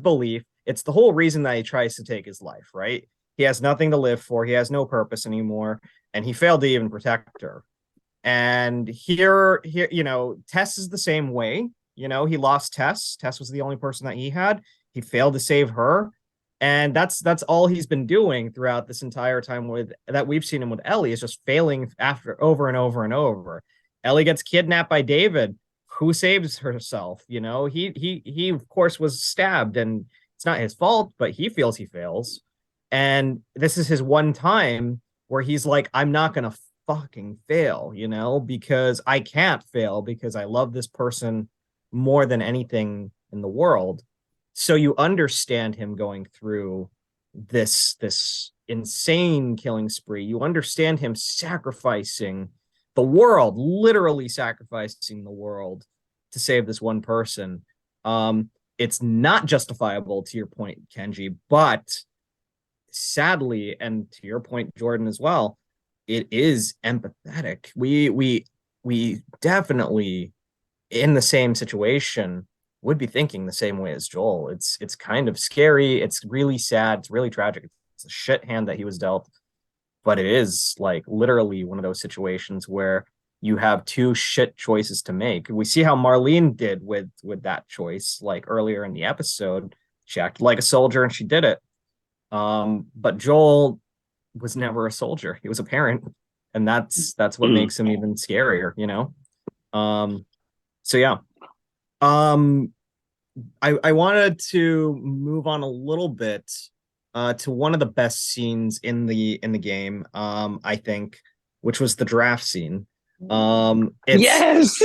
belief, it's the whole reason that he tries to take his life, right? He has nothing to live for. He has no purpose anymore. And he failed to even protect her. And here, Tess is the same way. He lost Tess. Tess was the only person that he had. He failed to save her. And that's all he's been doing throughout this entire time that we've seen him with Ellie, is just failing after over and over and over. Ellie gets kidnapped by David, who saves herself. He of course was stabbed, and it's not his fault, but he feels he fails. And this is his one time where he's like, I'm not gonna fucking fail, because I can't fail because I love this person more than anything in the world. So you understand him going through this insane killing spree. You understand him sacrificing the world, literally sacrificing the world to save this one person. It's not justifiable, to your point, Kenji, but sadly, and to your point, Jordyn, as well, it is empathetic. We definitely, in the same situation, would be thinking the same way as Joel. It's kind of scary. It's really sad. It's really tragic. It's a shit hand that he was dealt, but it is like literally one of those situations where you have two shit choices to make. We see how Marlene did with that choice, like earlier in the episode. She acted like a soldier and she did it. But Joel was never a soldier. He was a parent, and that's what makes him even scarier, So yeah. I wanted to move on a little bit to one of the best scenes in the game, I think, which was the draft scene. Yes.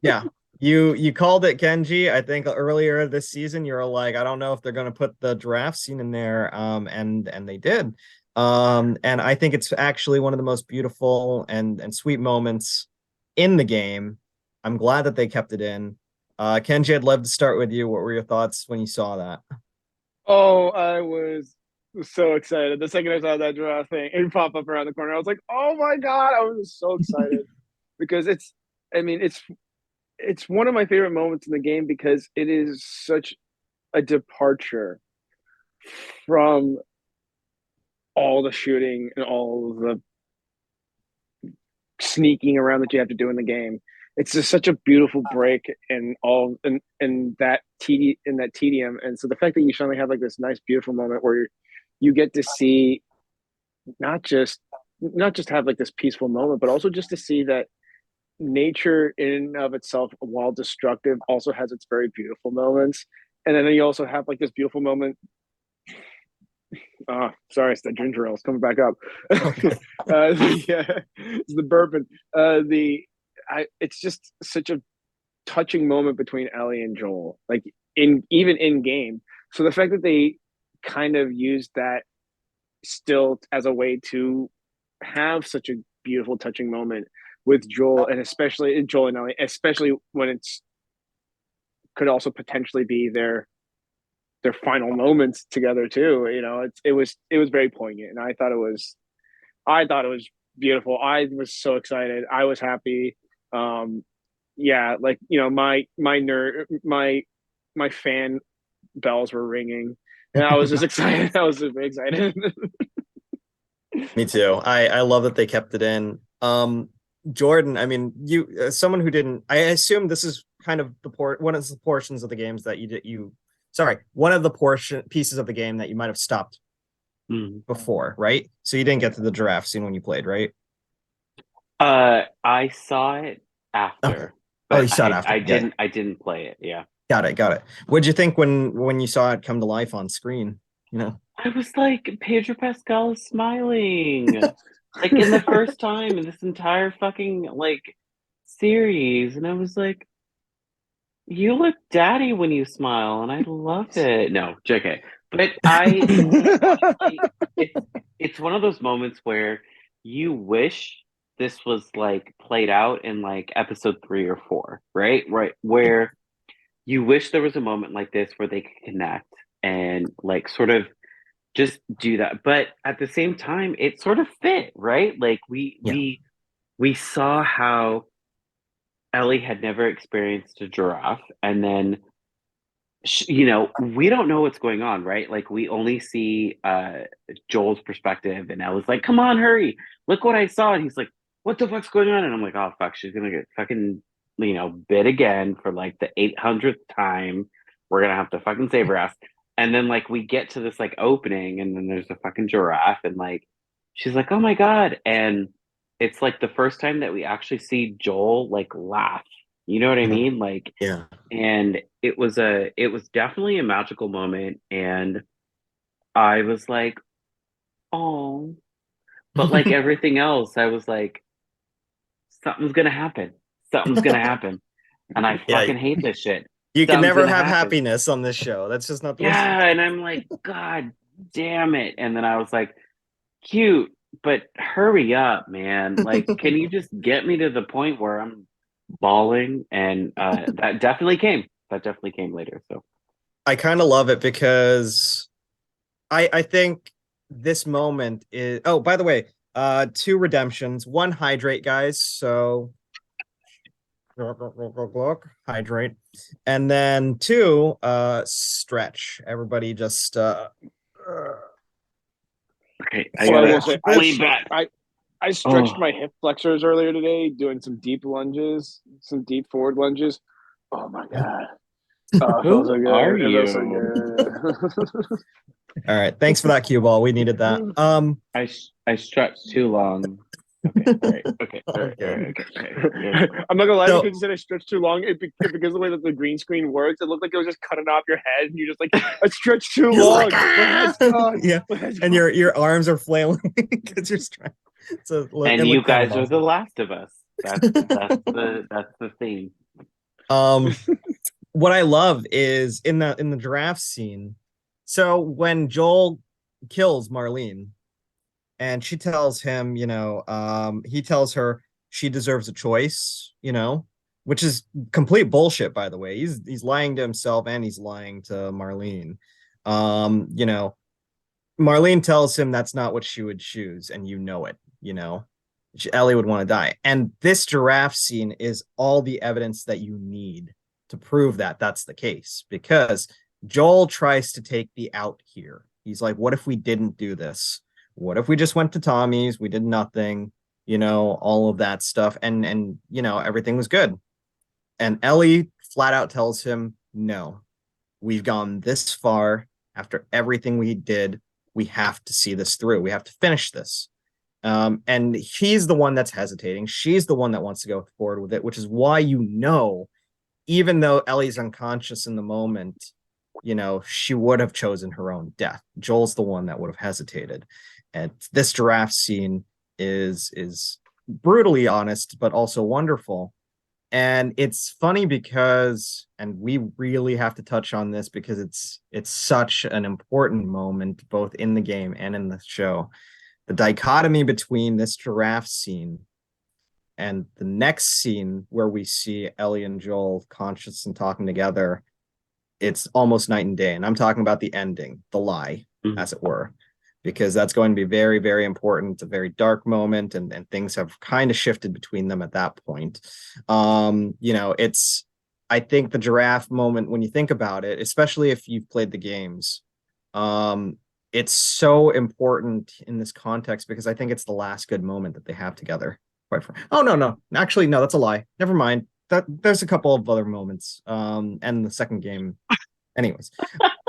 Yeah. You called it, Kenji. I think earlier this season you were like, I don't know if they're going to put the draft scene in there, and they did. And I think it's actually one of the most beautiful and sweet moments in the game. I'm glad that they kept it in. Kenji, I'd love to start with you. What were your thoughts when you saw that? Oh, I was so excited. The second I saw that draft thing, it popped up around the corner. I was like, oh my God, I was so excited because it's one of my favorite moments in the game because it is such a departure from all the shooting and all the sneaking around that you have to do in the game. It's just such a beautiful break in all in that tedium. And so the fact that you suddenly have like this nice, beautiful moment where you get to see not just have like this peaceful moment, but also just to see that nature in and of itself, while destructive, also has its very beautiful moments. And then you also have like this beautiful moment. Sorry, it's the ginger ale. It's coming back up. Okay. It's the bourbon. It's just such a touching moment between Ellie and Joel, like even in game. So the fact that they kind of used that still as a way to have such a beautiful, touching moment with Joel, and especially Joel and Ellie, especially when it's could also potentially be their final moments together too. It was very poignant, and I thought it was beautiful. I was so excited. I was happy. Yeah, like my fan bells were ringing, and I was just excited. I was super excited. Me too. I love that they kept it in. Jordyn, I mean, you someone who didn't. I assume this is kind of one of the portions of the games that one of the pieces of the game that you might have stopped before, right? So you didn't get to the giraffe scene when you played, right? I saw it after. Okay. But you saw it after. I didn't play it. Yeah. Got it. What'd you think when you saw it come to life on screen? I was like, Pedro Pascal is smiling. Like in the first time in this entire fucking like series. And I was like, you look daddy when you smile, and I love it. No, JK. But honestly, it's one of those moments where you wish this was like played out in like episode 3 or 4, right? Right. Where you wish there was a moment like this where they could connect and like sort of just do that. But at the same time, it sort of fit, right? Like we saw how Ellie had never experienced a giraffe, and then we don't know what's going on, right? Like we only see Joel's perspective, and Ellie's like, "Come on, hurry! Look what I saw!" And he's like, "What the fuck's going on?" And I'm like, "Oh fuck, she's gonna get fucking bit again for like the 800th time. We're gonna have to fucking save her ass." And then like we get to this like opening, and then there's a fucking giraffe, and like she's like, "Oh my god!" And it's like the first time that we actually see Joel like laugh. You know what I mean? Like, Yeah. and it was definitely a magical moment, and I was like, oh, but like everything else, I was like, something's gonna happen. Something's gonna happen. And I Yeah, fucking hate this shit. you can Something's never gonna have happen. happiness on this show. That's just not the way. Yeah, and I'm like, God damn it. And then I was like, cute, but hurry up, man. Like, can you just get me to the point where I'm bawling? And that definitely came. That definitely came later. So I kind of love it because I think this moment is. Oh, by the way, two redemptions, one hydrate, guys. So hydrate, and then two stretch. Everybody just okay, I So I gotta will say, lean back. I Oh, stretched my hip flexors earlier today, doing some deep lunges, some deep forward lunges. Oh my god! Oh, it feels so who are good. It feels so you? good. all right. Thanks for that cue ball. We needed that. I stretched too long. Okay, all right, okay, all right, all Okay. right, okay, okay. I'm not gonna lie, So because you said I stretched too long. Because of the way that the green screen works, it looked like it was just cutting off your head, and you're just like, I stretched too you're long. like, My head's gone. yeah, My head's and gone. your arms are flailing because you're stretching. So it And you looked kind of guys are the awesome. Last of Us. That's the theme. Um, what I love is in the giraffe scene. So when Joel kills Marlene, and she tells him, he tells her she deserves a choice, which is complete bullshit, by the way. He's lying to himself and he's lying to Marlene. Um, you know, Marlene tells him that's not what she would choose, and it. Ellie would want to die. And this giraffe scene is all the evidence that you need to prove that that's the case, because Joel tries to take the out here. He's like, what if we didn't do this? What if we just went to Tommy's? We did nothing, all of that stuff. And everything was good. And Ellie flat out tells him, no, we've gone this far. After everything we did, we have to see this through. We have to finish this. And he's the one that's hesitating. She's the one that wants to go forward with it, which is why, even though Ellie's unconscious in the moment, she would have chosen her own death. Joel's the one that would have hesitated. And this giraffe scene is brutally honest, but also wonderful. And it's funny because, and we really have to touch on this because it's such an important moment both in the game and in the show. The dichotomy between this giraffe scene and the next scene where we see Ellie and Joel conscious and talking together, it's almost night and day. And I'm talking about the ending, the lie, as it were, because that's going to be very, very important. It's a very dark moment, and things have kind of shifted between them at that point. I think the giraffe moment, when you think about it, especially if you've played the games, it's so important in this context because I think it's the last good moment that they have together. Oh, no. Actually, no, that's a lie. Never mind. There's a couple of other moments. And the second game. Anyways.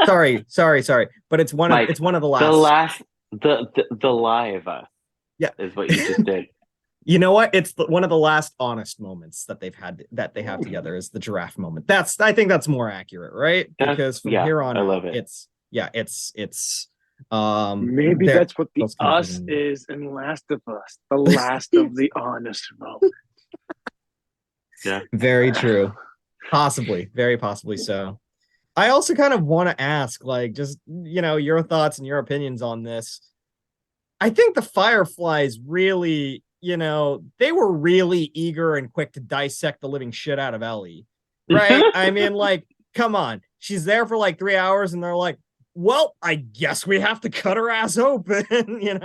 Sorry. But it's one Mike, of the the last. last the lie of us. Yeah. Is what you just did. You know what? It's one of the last honest moments that they have together is the giraffe moment. I think that's more accurate, right? Because from here on I out, love it. it's Maybe that's what the kind of us is in Last of Us, the last of the honest moment. Yeah. Very true. Possibly, very possibly so. I also kind of want to ask, like, just, your thoughts and your opinions on this. I think the Fireflies really, they were really eager and quick to dissect the living shit out of Ellie, right? I mean, like, come on. She's there for like 3 hours and they're like, well, I guess we have to cut her ass open, And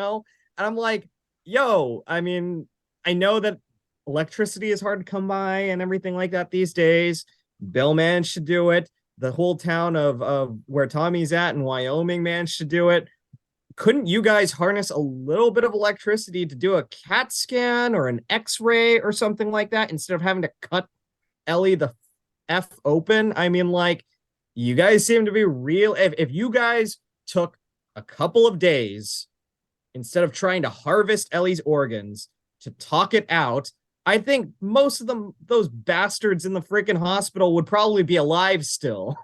I'm like, yo, I mean, I know that electricity is hard to come by and everything like that these days. Bill managed to do it. The whole town of where Tommy's at in Wyoming managed to do it. Couldn't you guys harness a little bit of electricity to do a CAT scan or an X-ray or something like that instead of having to cut Ellie the F open? I mean, like, you guys seem to be real. If you guys took a couple of days instead of trying to harvest Ellie's organs to talk it out, I think most of those bastards in the freaking hospital would probably be alive still.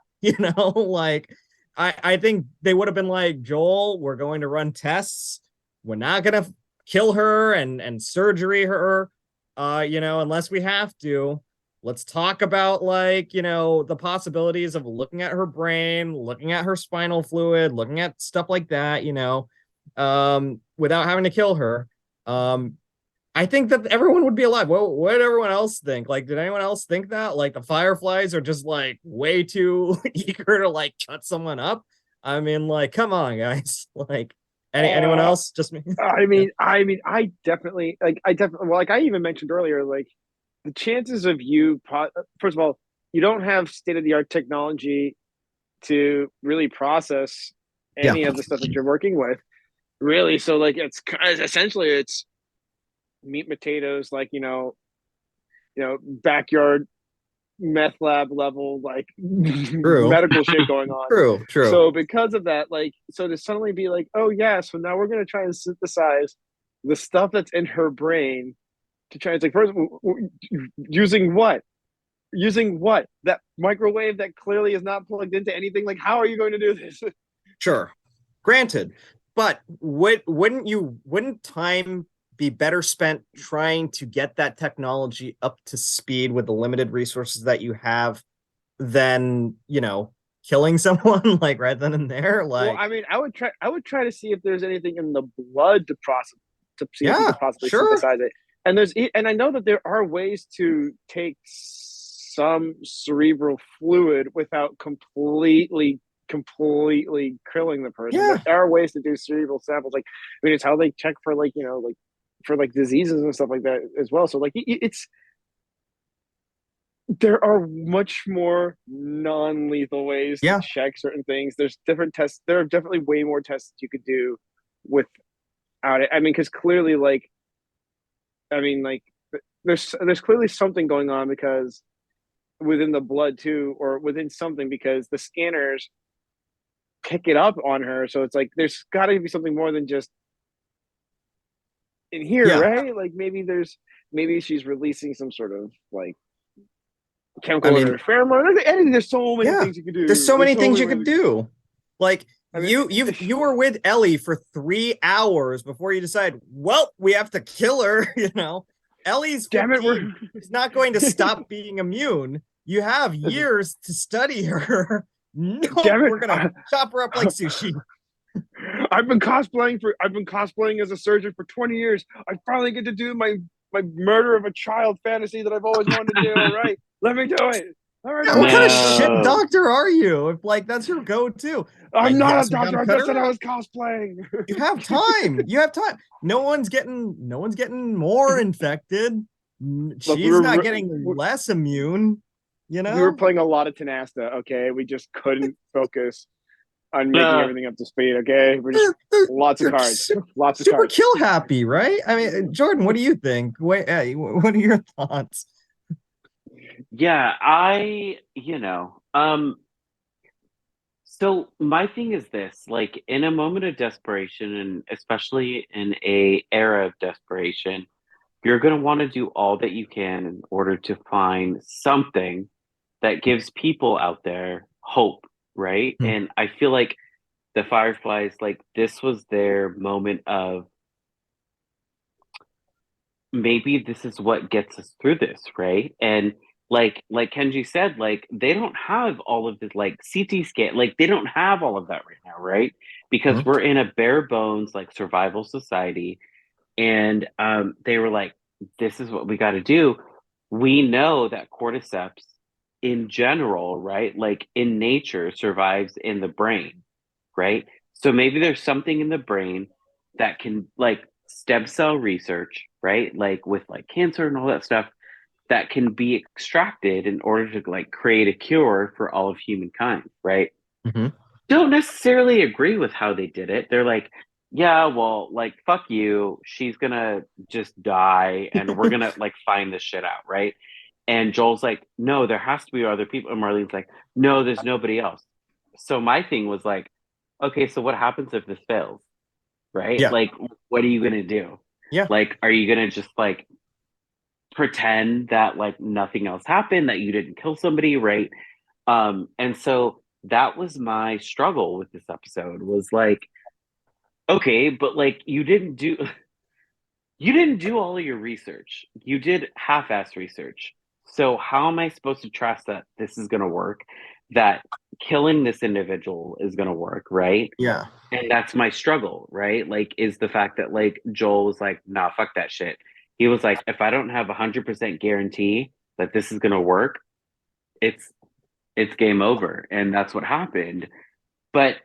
Like, I think they would have been like, Joel, we're going to run tests. we're not gonna kill her and surgery her, unless we have to. Let's talk about like, the possibilities of looking at her brain, looking at her spinal fluid, looking at stuff like that, without having to kill her. I think that everyone would be alive. What did everyone else think? Like, did anyone else think that? Like, the Fireflies are just like way too eager to like cut someone up. I mean, like, come on, guys. Like, anyone else? Just me. I definitely well, like I even mentioned earlier, like the chances of you, first of all, you don't have state of the art technology to really process Yeah. any of the stuff that you're working with, really. So like essentially it's meat and potatoes, like backyard meth lab level like True. medical shit going on. True. So because of that, like, so to suddenly be like, oh yeah, so now we're gonna try and synthesize the stuff that's in her brain to try and like first using what? Using what? That microwave that clearly is not plugged into anything. Like, how are you going to do this? Sure. Granted. But wouldn't time be better spent trying to get that technology up to speed with the limited resources that you have than, killing someone like right then and there? Like, Well, I mean, I would try to see if there's anything in the blood to process, to see if we yeah, could possibly sure. synthesize it. And I know that there are ways to take some cerebral fluid without completely killing the person. Yeah. There are ways to do cerebral samples. Like, I mean, it's how they check for like, like for like diseases and stuff like that as well. So like it's there are much more non-lethal ways to Yeah. check certain things. There's different tests. There are definitely way more tests you could do without it. I mean, because clearly, like, I mean, like, there's clearly something going on because within the blood too, or within something, because the scanners pick it up on her. So it's like there's got to be something more than just in here, Yeah. right? Like maybe she's releasing some sort of like chemical I mean, in her pheromone. There's so many yeah. things you could do. There's so many things you could do. Like, I mean, you were with Ellie for 3 hours before you decide, well, we have to kill her, Ellie's 15. damn it, She's not going to stop being immune. You have years to study her. No, damn it. we're gonna chop her up like sushi. I've been cosplaying as a surgeon for 20 years. I finally get to do my murder of a child fantasy that I've always wanted to do. All right, let me do it. All right, What kind of No. shit doctor are you? If like that's your go-to. I'm not Yes, a doctor. I cut just said her I up. was cosplaying. You have time. You have time. No one's getting more infected. She's not getting less immune. We were playing a lot of Tenasta. Okay, we just couldn't focus on making everything up to speed. Okay, we're just lots of cards, lots of super cards. kill happy, right? I mean, Jordyn, what do you think? Wait, what are your thoughts? Yeah, so my thing is this, like in a moment of desperation, and especially in a era of desperation, you're going to want to do all that you can in order to find something that gives people out there hope, right? Hmm. And I feel like the Fireflies, like this was their moment of maybe this is what gets us through this, right? And like Kenji said, like they don't have all of this like CT scan, like they don't have all of that right now, right? Because we're in a bare bones like survival society, and they were like, this is what we got to do. We know that cordyceps in general, right, like in nature survives in the brain, right? So maybe there's something in the brain that can like stem cell research, right, like with like cancer and all that stuff, that can be extracted in order to like create a cure for all of humankind, right? Mm-hmm. Don't necessarily agree with how they did it. They're like, yeah, well, like fuck you, she's gonna just die and we're gonna like find this shit out, right? And Joel's like, no, there has to be other people. And Marlene's like, no, there's nobody else. So my thing was like, okay, so what happens if this fails? Right? Yeah. Like, what are you gonna do? Yeah. Like, are you gonna just like pretend that like nothing else happened, that you didn't kill somebody, right? And so that was my struggle with this episode, was like, Okay, but like you didn't do all of your research. You did half-ass research. So how am I supposed to trust that this is going to work? That killing this individual is going to work, right? Yeah. And that's my struggle, right? Like, is the fact that like Joel was like, nah, fuck that shit. He was like, if I don't have 100% guarantee that this is going to work, it's it's game over, and that's what happened. But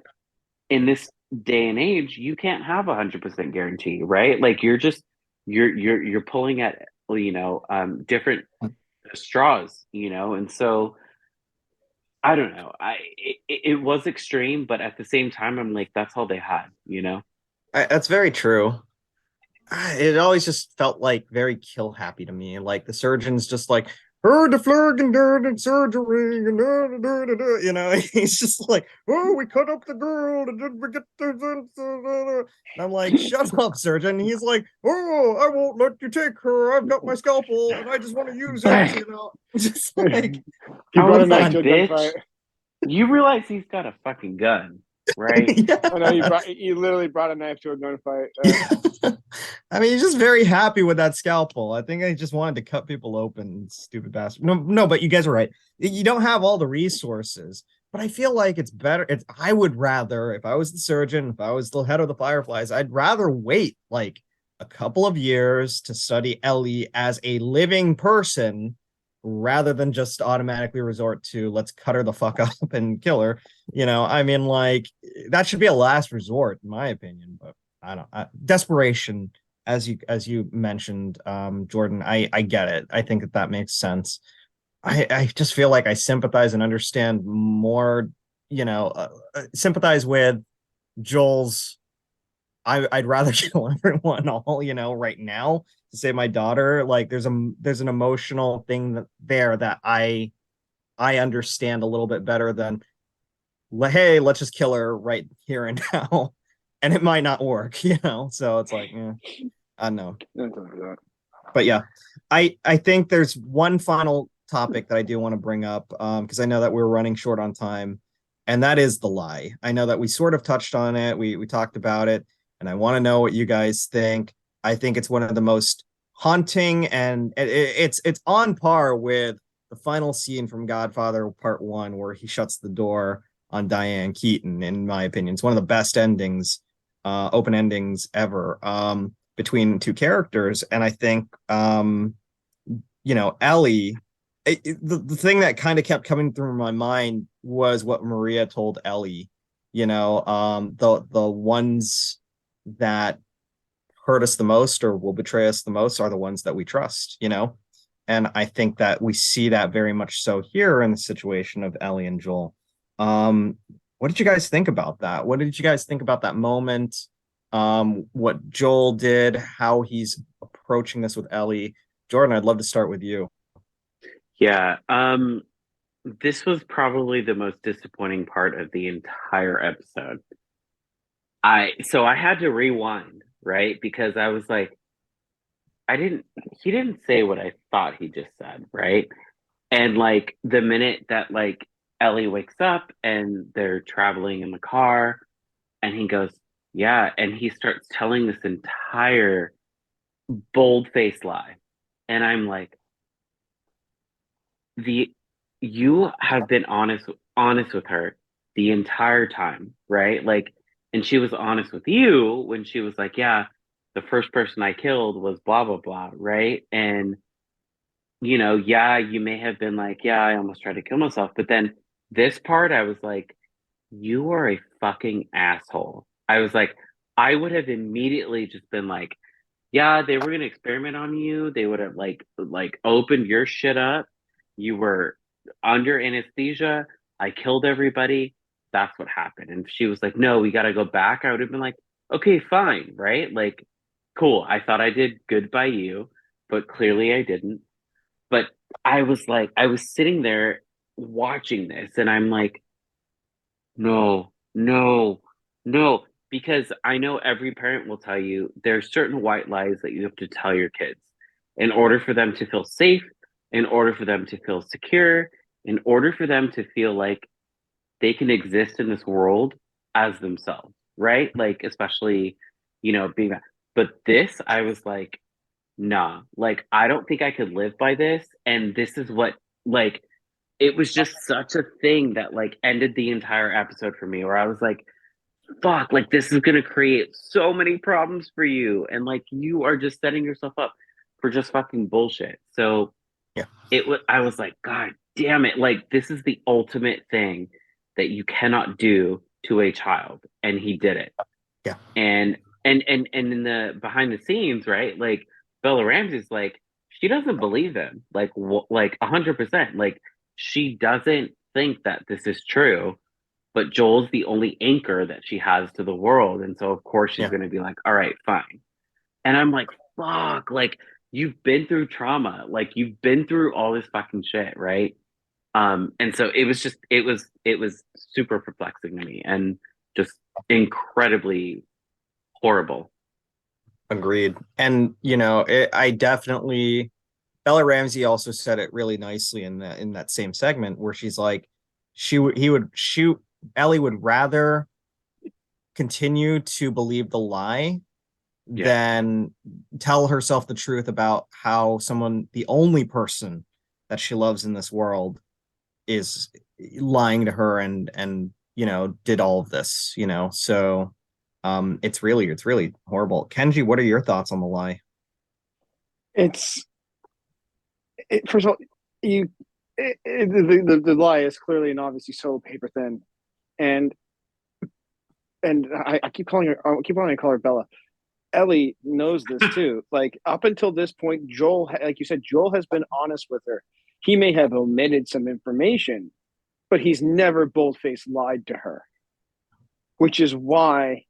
in this day and age, you can't have 100% guarantee, right? Like you're pulling at different straws, and so I don't know. It was extreme, but at the same time, I'm like, that's all they had. That's very true. It always just felt like very kill happy to me. Like the surgeon's just like, heard the flag and did the surgery, and he's just like, oh, we cut up the girl, and then we get the. And I'm like, shut up, surgeon. He's like, oh, I won't let you take her. I've got my scalpel, and I just want to use it. Just like, He I brought a was knife like, to a bitch, gunfight. you realize he's got a fucking gun, right? I know yeah. he literally brought a knife to a gunfight. I mean, he's just very happy with that scalpel. I think he just wanted to cut people open, stupid bastard. No, but you guys are right. You don't have all the resources, but I feel like it's better. I would rather, if I was the surgeon, if I was the head of the Fireflies, I'd rather wait like a couple of years to study Ellie as a living person rather than just automatically resort to let's cut her the fuck up and kill her. I mean, like that should be a last resort, in my opinion. But I don't desperation, as you mentioned, Jordyn. I get it. I think that makes sense. I just feel like I sympathize and understand more. Sympathize with Joel's. I'd rather kill everyone all right now to save my daughter. Like there's an emotional thing that I understand a little bit better than hey, let's just kill her right here and now. And it might not work. So it's like, I don't know. But yeah, I think there's one final topic that I do want to bring up because I know that we're running short on time, and that is the lie. I know that we sort of touched on it. We talked about it, and I want to know what you guys think. I think it's one of the most haunting, and it's on par with the final scene from Godfather Part One, where he shuts the door on Diane Keaton. In my opinion, it's one of the best endings, open endings ever. Between two characters. And I think, Ellie, the thing that kind of kept coming through my mind was what Maria told Ellie, the ones that hurt us the most or will betray us the most are the ones that we trust. And I think that we see that very much so here in the situation of Ellie and Joel. What did you guys think about that? What did you guys think about that moment? What Joel did, how he's approaching this with Ellie. Jordyn, I'd love to start with you. Yeah. This was probably the most disappointing part of the entire episode. I had to rewind, right? Because I was like, he didn't say what I thought he just said, right? And like the minute that like Ellie wakes up and they're traveling in the car and he goes, yeah, and he starts telling this entire bold-faced lie. And I'm like, you have been honest with her the entire time, right? Like, and she was honest with you when she was like, yeah, the first person I killed was blah blah blah, right? And yeah, you may have been like, yeah, I almost tried to kill myself, but then this part I was like, you are a fucking asshole. I was like, I would have immediately just been like, yeah, they were gonna experiment on you. They would have like opened your shit up. You were under anesthesia. I killed everybody. That's what happened. And if she was like, no, we gotta go back, I would have been like, okay, fine, right? Like, cool. I thought I did good by you, but clearly I didn't. But I was sitting there watching this, and I'm like, no, no, no, because I know every parent will tell you there's certain white lies that you have to tell your kids in order for them to feel safe, in order for them to feel secure, in order for them to feel like they can exist in this world as themselves, right? Like, especially, being that. But this, I was like, nah, like, I don't think I could live by this. And this is what, like, it was just such a thing that, like, ended the entire episode for me, where I was like, fuck, like, this is going to create so many problems for you. And, like, you are just setting yourself up for just fucking bullshit. So, Yeah. I was like, God damn it. Like, this is the ultimate thing that you cannot do to a child. And he did it. Yeah. And in the behind the scenes, right? Like, Bella Ramsey's like, she doesn't believe him. Like, like 100%. Like, she doesn't think that this is true, but Joel's the only anchor that she has to the world. And so of course she's Yeah. going to be like, all right, fine. And I'm like, fuck, like, you've been through trauma, like, you've been through all this fucking shit, right? And so it was super perplexing to me, and just incredibly horrible. Agreed. And I definitely, Bella Ramsey also said it really nicely in that same segment, where she's like, he would shoot, Ellie would rather continue to believe the lie Yeah. than tell herself the truth about how the only person that she loves in this world, is lying to her and did all of this. So it's really horrible. Kenji, what are your thoughts on the lie? First of all, the lie is clearly and obviously so paper thin, and I keep calling her, I call her Bella. Ellie knows this too. Like, up until this point, Joel, like you said, Joel has been honest with her. He may have omitted some information, but he's never bold-faced lied to her, which is why,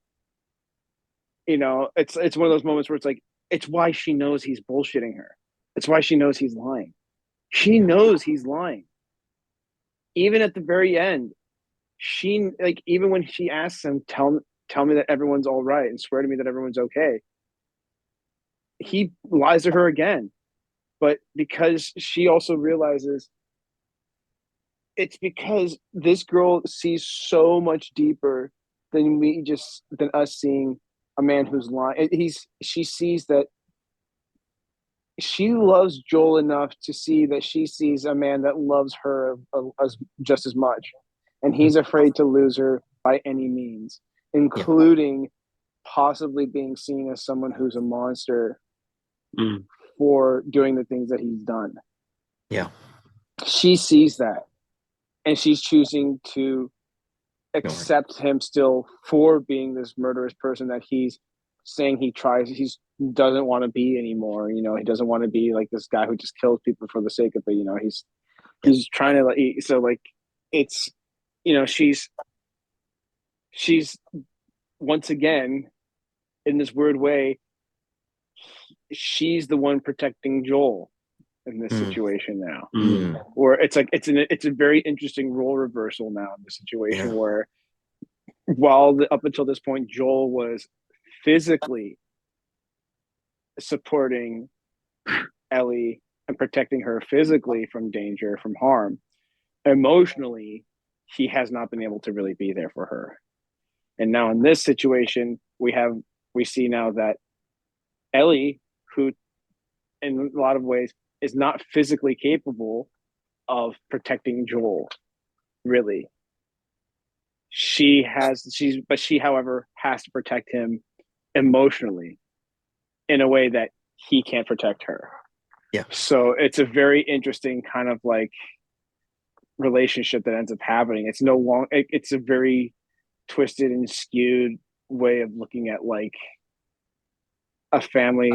it's one of those moments where it's like, it's why she knows he's bullshitting her. It's why she knows he's lying. She knows he's lying. Even at the very end, even when she asks him, tell me that everyone's all right and swear to me that everyone's okay, he lies to her again. But because she also realizes, it's because this girl sees so much deeper than us seeing a man who's lying. She sees that she loves Joel enough to see that she sees a man that loves her just as much, and he's afraid to lose her by any means, including possibly being seen as someone who's a monster for doing the things that he's done. Yeah. She sees that, and she's choosing to accept him still for being this murderous person that he's saying he doesn't want to be anymore. He doesn't want to be like this guy who just kills people for the sake of it. He's trying to, so, like, it's, she's once again, in this weird way, she's the one protecting Joel in this situation now, where it's like it's a very interesting role reversal now in the situation, where while up until this point Joel was physically supporting Ellie and protecting her physically from danger, from harm, emotionally he has not been able to really be there for her. And now in this situation, we see now that Ellie, who in a lot of ways is not physically capable of protecting Joel, really. She, however, has to protect him emotionally in a way that he can't protect her. Yeah. So it's a very interesting kind of like relationship that ends up happening. It's a very twisted and skewed way of looking at like a family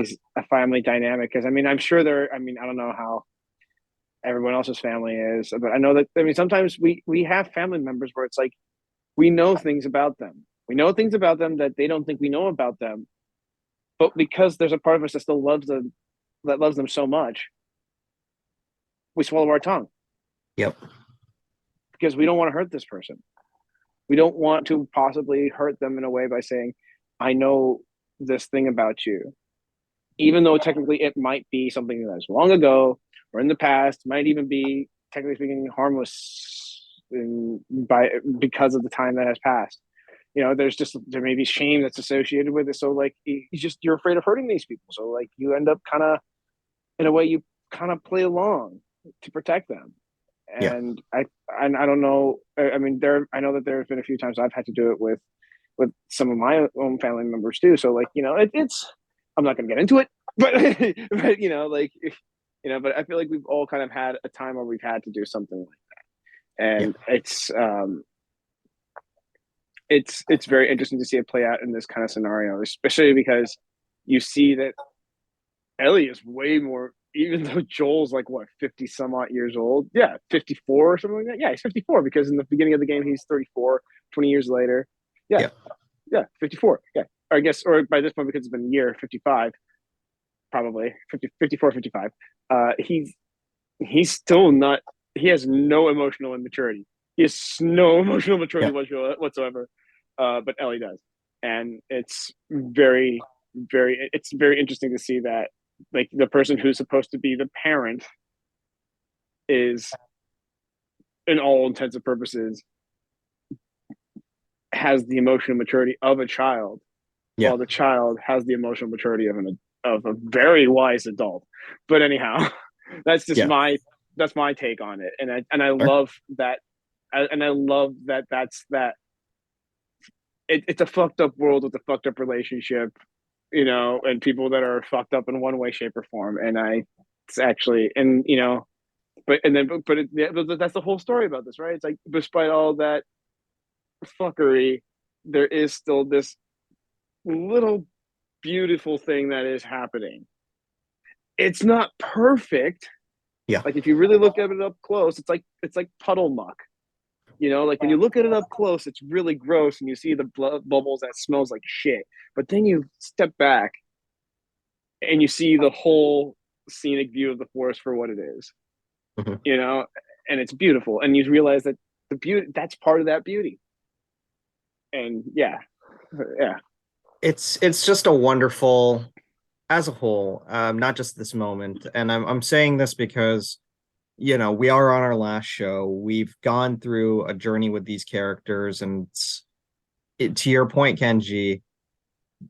dynamic. Because I'm sure I don't know how everyone else's family is, but I know that sometimes we have family members where it's like we know things about them. We know things about them that they don't think we know about them. But because there's a part of us that still loves them so much, we swallow our tongue. Yep. Because we don't want to hurt this person. We don't want to possibly hurt them in a way by saying, I know this thing about you. Even though technically it might be something that's long ago or in the past, might even be, technically speaking, harmless because of the time that has passed. there may be shame that's associated with it. So like you're afraid of hurting these people. So like you end up kind of, in a way, you kind of play along to protect them. Yeah. And I don't know. I mean, I know that there have been a few times I've had to do it with some of my own family members too. So like, it's I'm not going to get into it, but but but I feel like we've all kind of had a time where we've had to do something like that, and it's very interesting to see it play out in this kind of scenario, especially because you see that Ellie is way more, even though Joel's like what, 50 some odd years old. Yeah, 54 or something like that. Yeah, he's 54 because in the beginning of the game he's 34, 20 years later. Yeah. Yeah, 54. Yeah. Or I guess, or by this point, because it's been a year, 55, probably 54, 55. He's still not, he has no emotional immaturity. He has no emotional maturity whatsoever. But Ellie does. And it's very, it's very interesting to see that, like, the person who's supposed to be the parent is, in all intents and purposes, has the emotional maturity of a child, while the child has the emotional maturity of a very wise adult. But anyhow, that's just my take on it, and I love that, and I love that it's a fucked up world with a fucked up relationship, and people that are fucked up in one way, shape, or form. And it's actually, and but that's the whole story about this, right? It's like, despite all that fuckery, there is still this little beautiful thing that is happening. It's not perfect. Yeah. Like if you really look at it up close, it's like puddle muck. Like when you look at it up close, it's really gross and you see the blood bubbles that smells like shit. But then you step back and you see the whole scenic view of the forest for what it is. Mm-hmm. And it's beautiful. And you realize that the beauty, that's part of that beauty. And yeah. It's just a wonderful, as a whole, not just this moment. And I'm saying this because, we are on our last show. We've gone through a journey with these characters, and to your point, Kenji,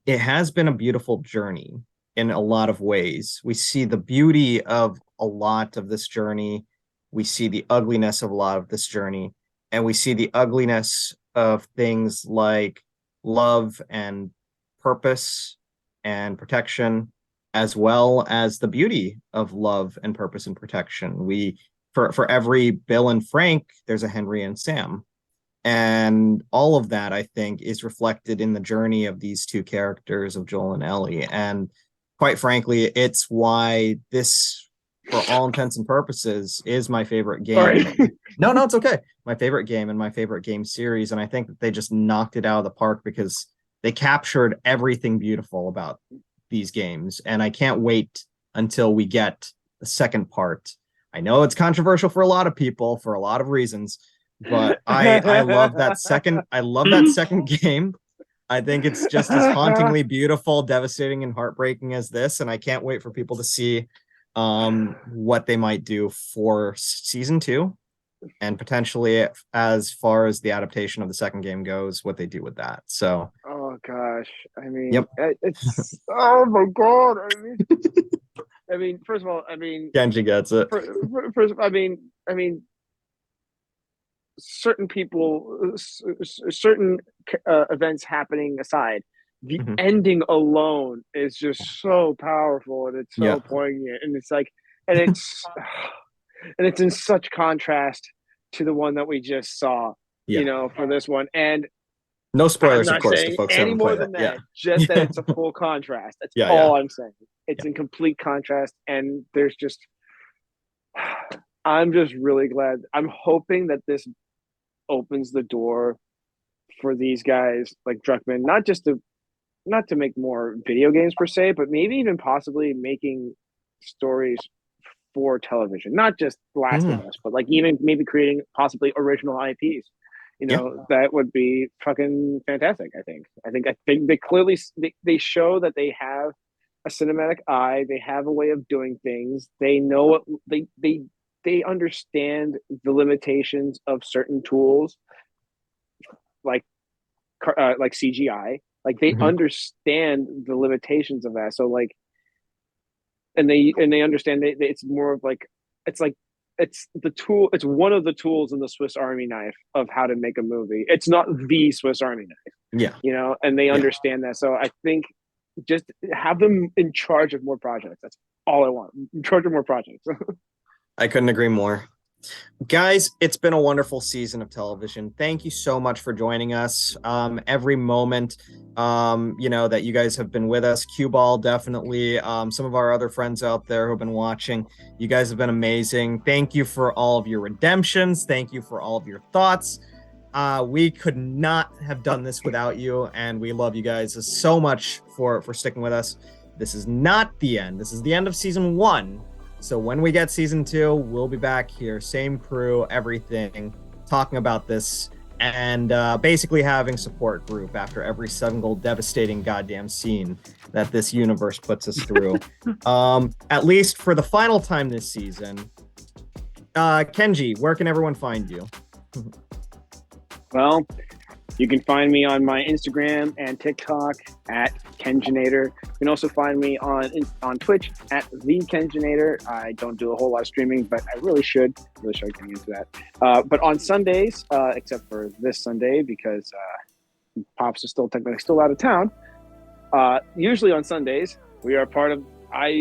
it has been a beautiful journey in a lot of ways. We see the beauty of a lot of this journey. We see the ugliness of a lot of this journey, and we see the ugliness of things like love and purpose and protection, as well as the beauty of love and purpose and protection. For every Bill and Frank, there's a Henry and Sam. And all of that, I think, is reflected in the journey of these two characters of Joel and Ellie. And quite frankly, it's why this, for all intents and purposes, is my favorite game. Sorry. No, it's okay. My favorite game and my favorite game series. And I think that they just knocked it out of the park because they captured everything beautiful about these games. And I can't wait until we get the second part. I know it's controversial for a lot of people for a lot of reasons, but I love that second. I love that second game. I think it's just as hauntingly beautiful, devastating, and heartbreaking as this. And I can't wait for people to see what they might do for season 2, and potentially, as far as the adaptation of the second game goes, what they do with that. So, oh gosh, I mean, yep. It's oh my god. I mean, first of all, Kenji gets it. First, I mean, certain people, certain events happening aside, the ending alone is just so powerful, and it's so poignant, and it's like, and it's and it's in such contrast to the one that we just saw, for this one. And no spoilers, I'm of not course, saying to folks any more than that. Just that it's a full contrast. That's all I'm saying. It's in complete contrast, and there's just, I'm just really glad. I'm hoping that this opens the door for these guys like Druckmann, not to make more video games per se, but maybe even possibly making stories for television, not just Last of Us, but like even maybe creating possibly original IPs. That would be fucking fantastic. I think they clearly they show that they have a cinematic eye. They have a way of doing things. They know what they understand the limitations of certain tools, like like CGI. Like they understand the limitations of that. So like, and they understand that it's more of like it's the tool. It's one of the tools in the Swiss Army knife of how to make a movie. It's not the Swiss Army knife. Yeah. And they understand that. So I think just have them in charge of more projects. That's all I want. In charge of more projects. I couldn't agree more. Guys, it's been a wonderful season of television. Thank you so much for joining us. Every moment, that you guys have been with us. Cue Ball, definitely. Some of our other friends out there who've been watching, you guys have been amazing. Thank you for all of your redemptions. Thank you for all of your thoughts. We could not have done this without you, and we love you guys so much for sticking with us. This is not the end. This is the end of season 1. So when we get season 2, we'll be back here, same crew, everything, talking about this, and basically having support group after every single devastating goddamn scene that this universe puts us through. At least for the final time this season. Kenji, where can everyone find you? Well, you can find me on my Instagram and TikTok at Kenjinator. You can also find me on Twitch at the Kenjinator. I don't do a whole lot of streaming, but I really should. Really start getting into that. But on Sundays, except for this Sunday, because Pops is technically still out of town. Usually on Sundays, I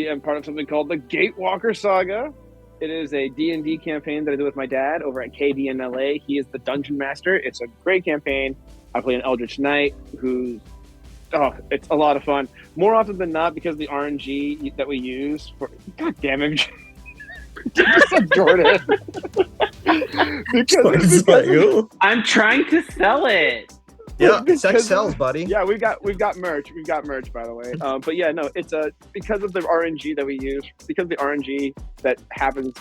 am part of something called the Gatewalker Saga. It is a D&D campaign that I do with my dad over at KD in LA. He is the dungeon master. It's a great campaign. I play an Eldritch Knight it's a lot of fun. More often than not, because the RNG that we use for... God damn it. Jordyn. because I'm trying to sell it. Yeah, sex sells, buddy. Yeah, we've got merch. We've got merch, by the way. But yeah, no, it's because of the RNG that we use, because of the RNG that happens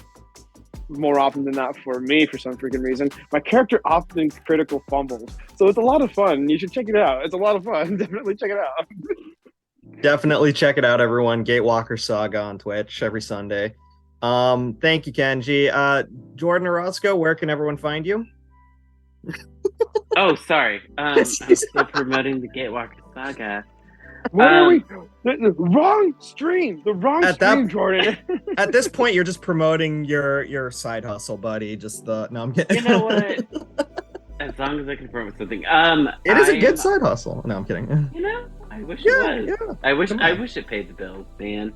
more often than not for me for some freaking reason. My character often critical fumbles, so it's a lot of fun. You should check it out. It's a lot of fun. Definitely check it out. Definitely check it out, everyone. Gatewalker Saga on Twitch every Sunday. Thank you, Kenji. Jordyn Orozco, where can everyone find you? Oh, sorry. I'm still promoting the Gatewalker Saga. What are we? The wrong stream. The wrong stream, Jordyn. At this point, you're just promoting your side hustle, buddy. No, I'm kidding. You know what? As long as I can promote something. It is a good side hustle. No, I'm kidding. You know, I wish it was. Yeah. I wish it paid the bills, man.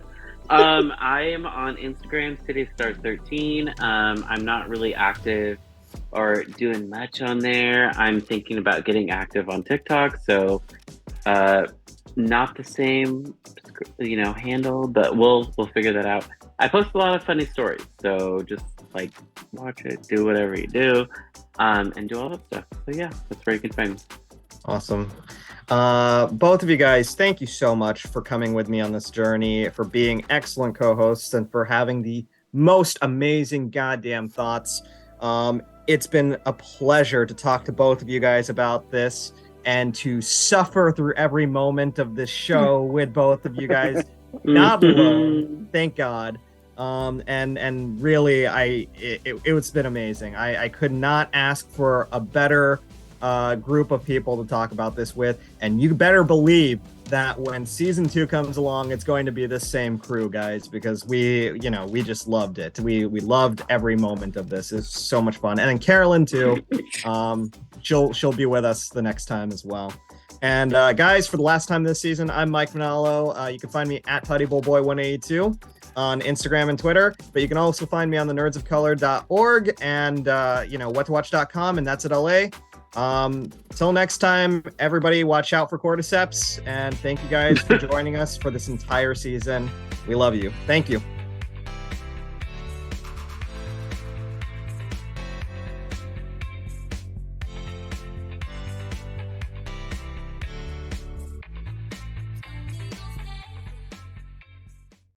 I am on Instagram, CityStar13. I'm not really active or doing much on there. I'm thinking about getting active on TikTok, so not the same handle, but we'll figure that out. I post a lot of funny stories, so just like watch it, do whatever you do, and do all that stuff. So yeah, that's where you can find me. Awesome. Both of you guys, thank you so much for coming with me on this journey, for being excellent co-hosts, and for having the most amazing goddamn thoughts. It's been a pleasure to talk to both of you guys about this and to suffer through every moment of this show with both of you guys. Not alone, thank God. And really, it's been amazing. I could not ask for a better group of people to talk about this with, and you better believe that when season 2 comes along, it's going to be the same crew, guys, because we just loved it. We loved every moment of this. It's so much fun. And then Carolyn too. She'll be with us the next time as well. And guys, for the last time this season, I'm Mike Manalo. You can find me at TuddyBullBoy182 on Instagram and Twitter, but you can also find me on the nerdsofcolor.org and whattowatch.com, and that's at LA. Till next time, everybody, watch out for cordyceps, and thank you guys for joining us for this entire season. We love you. Thank you.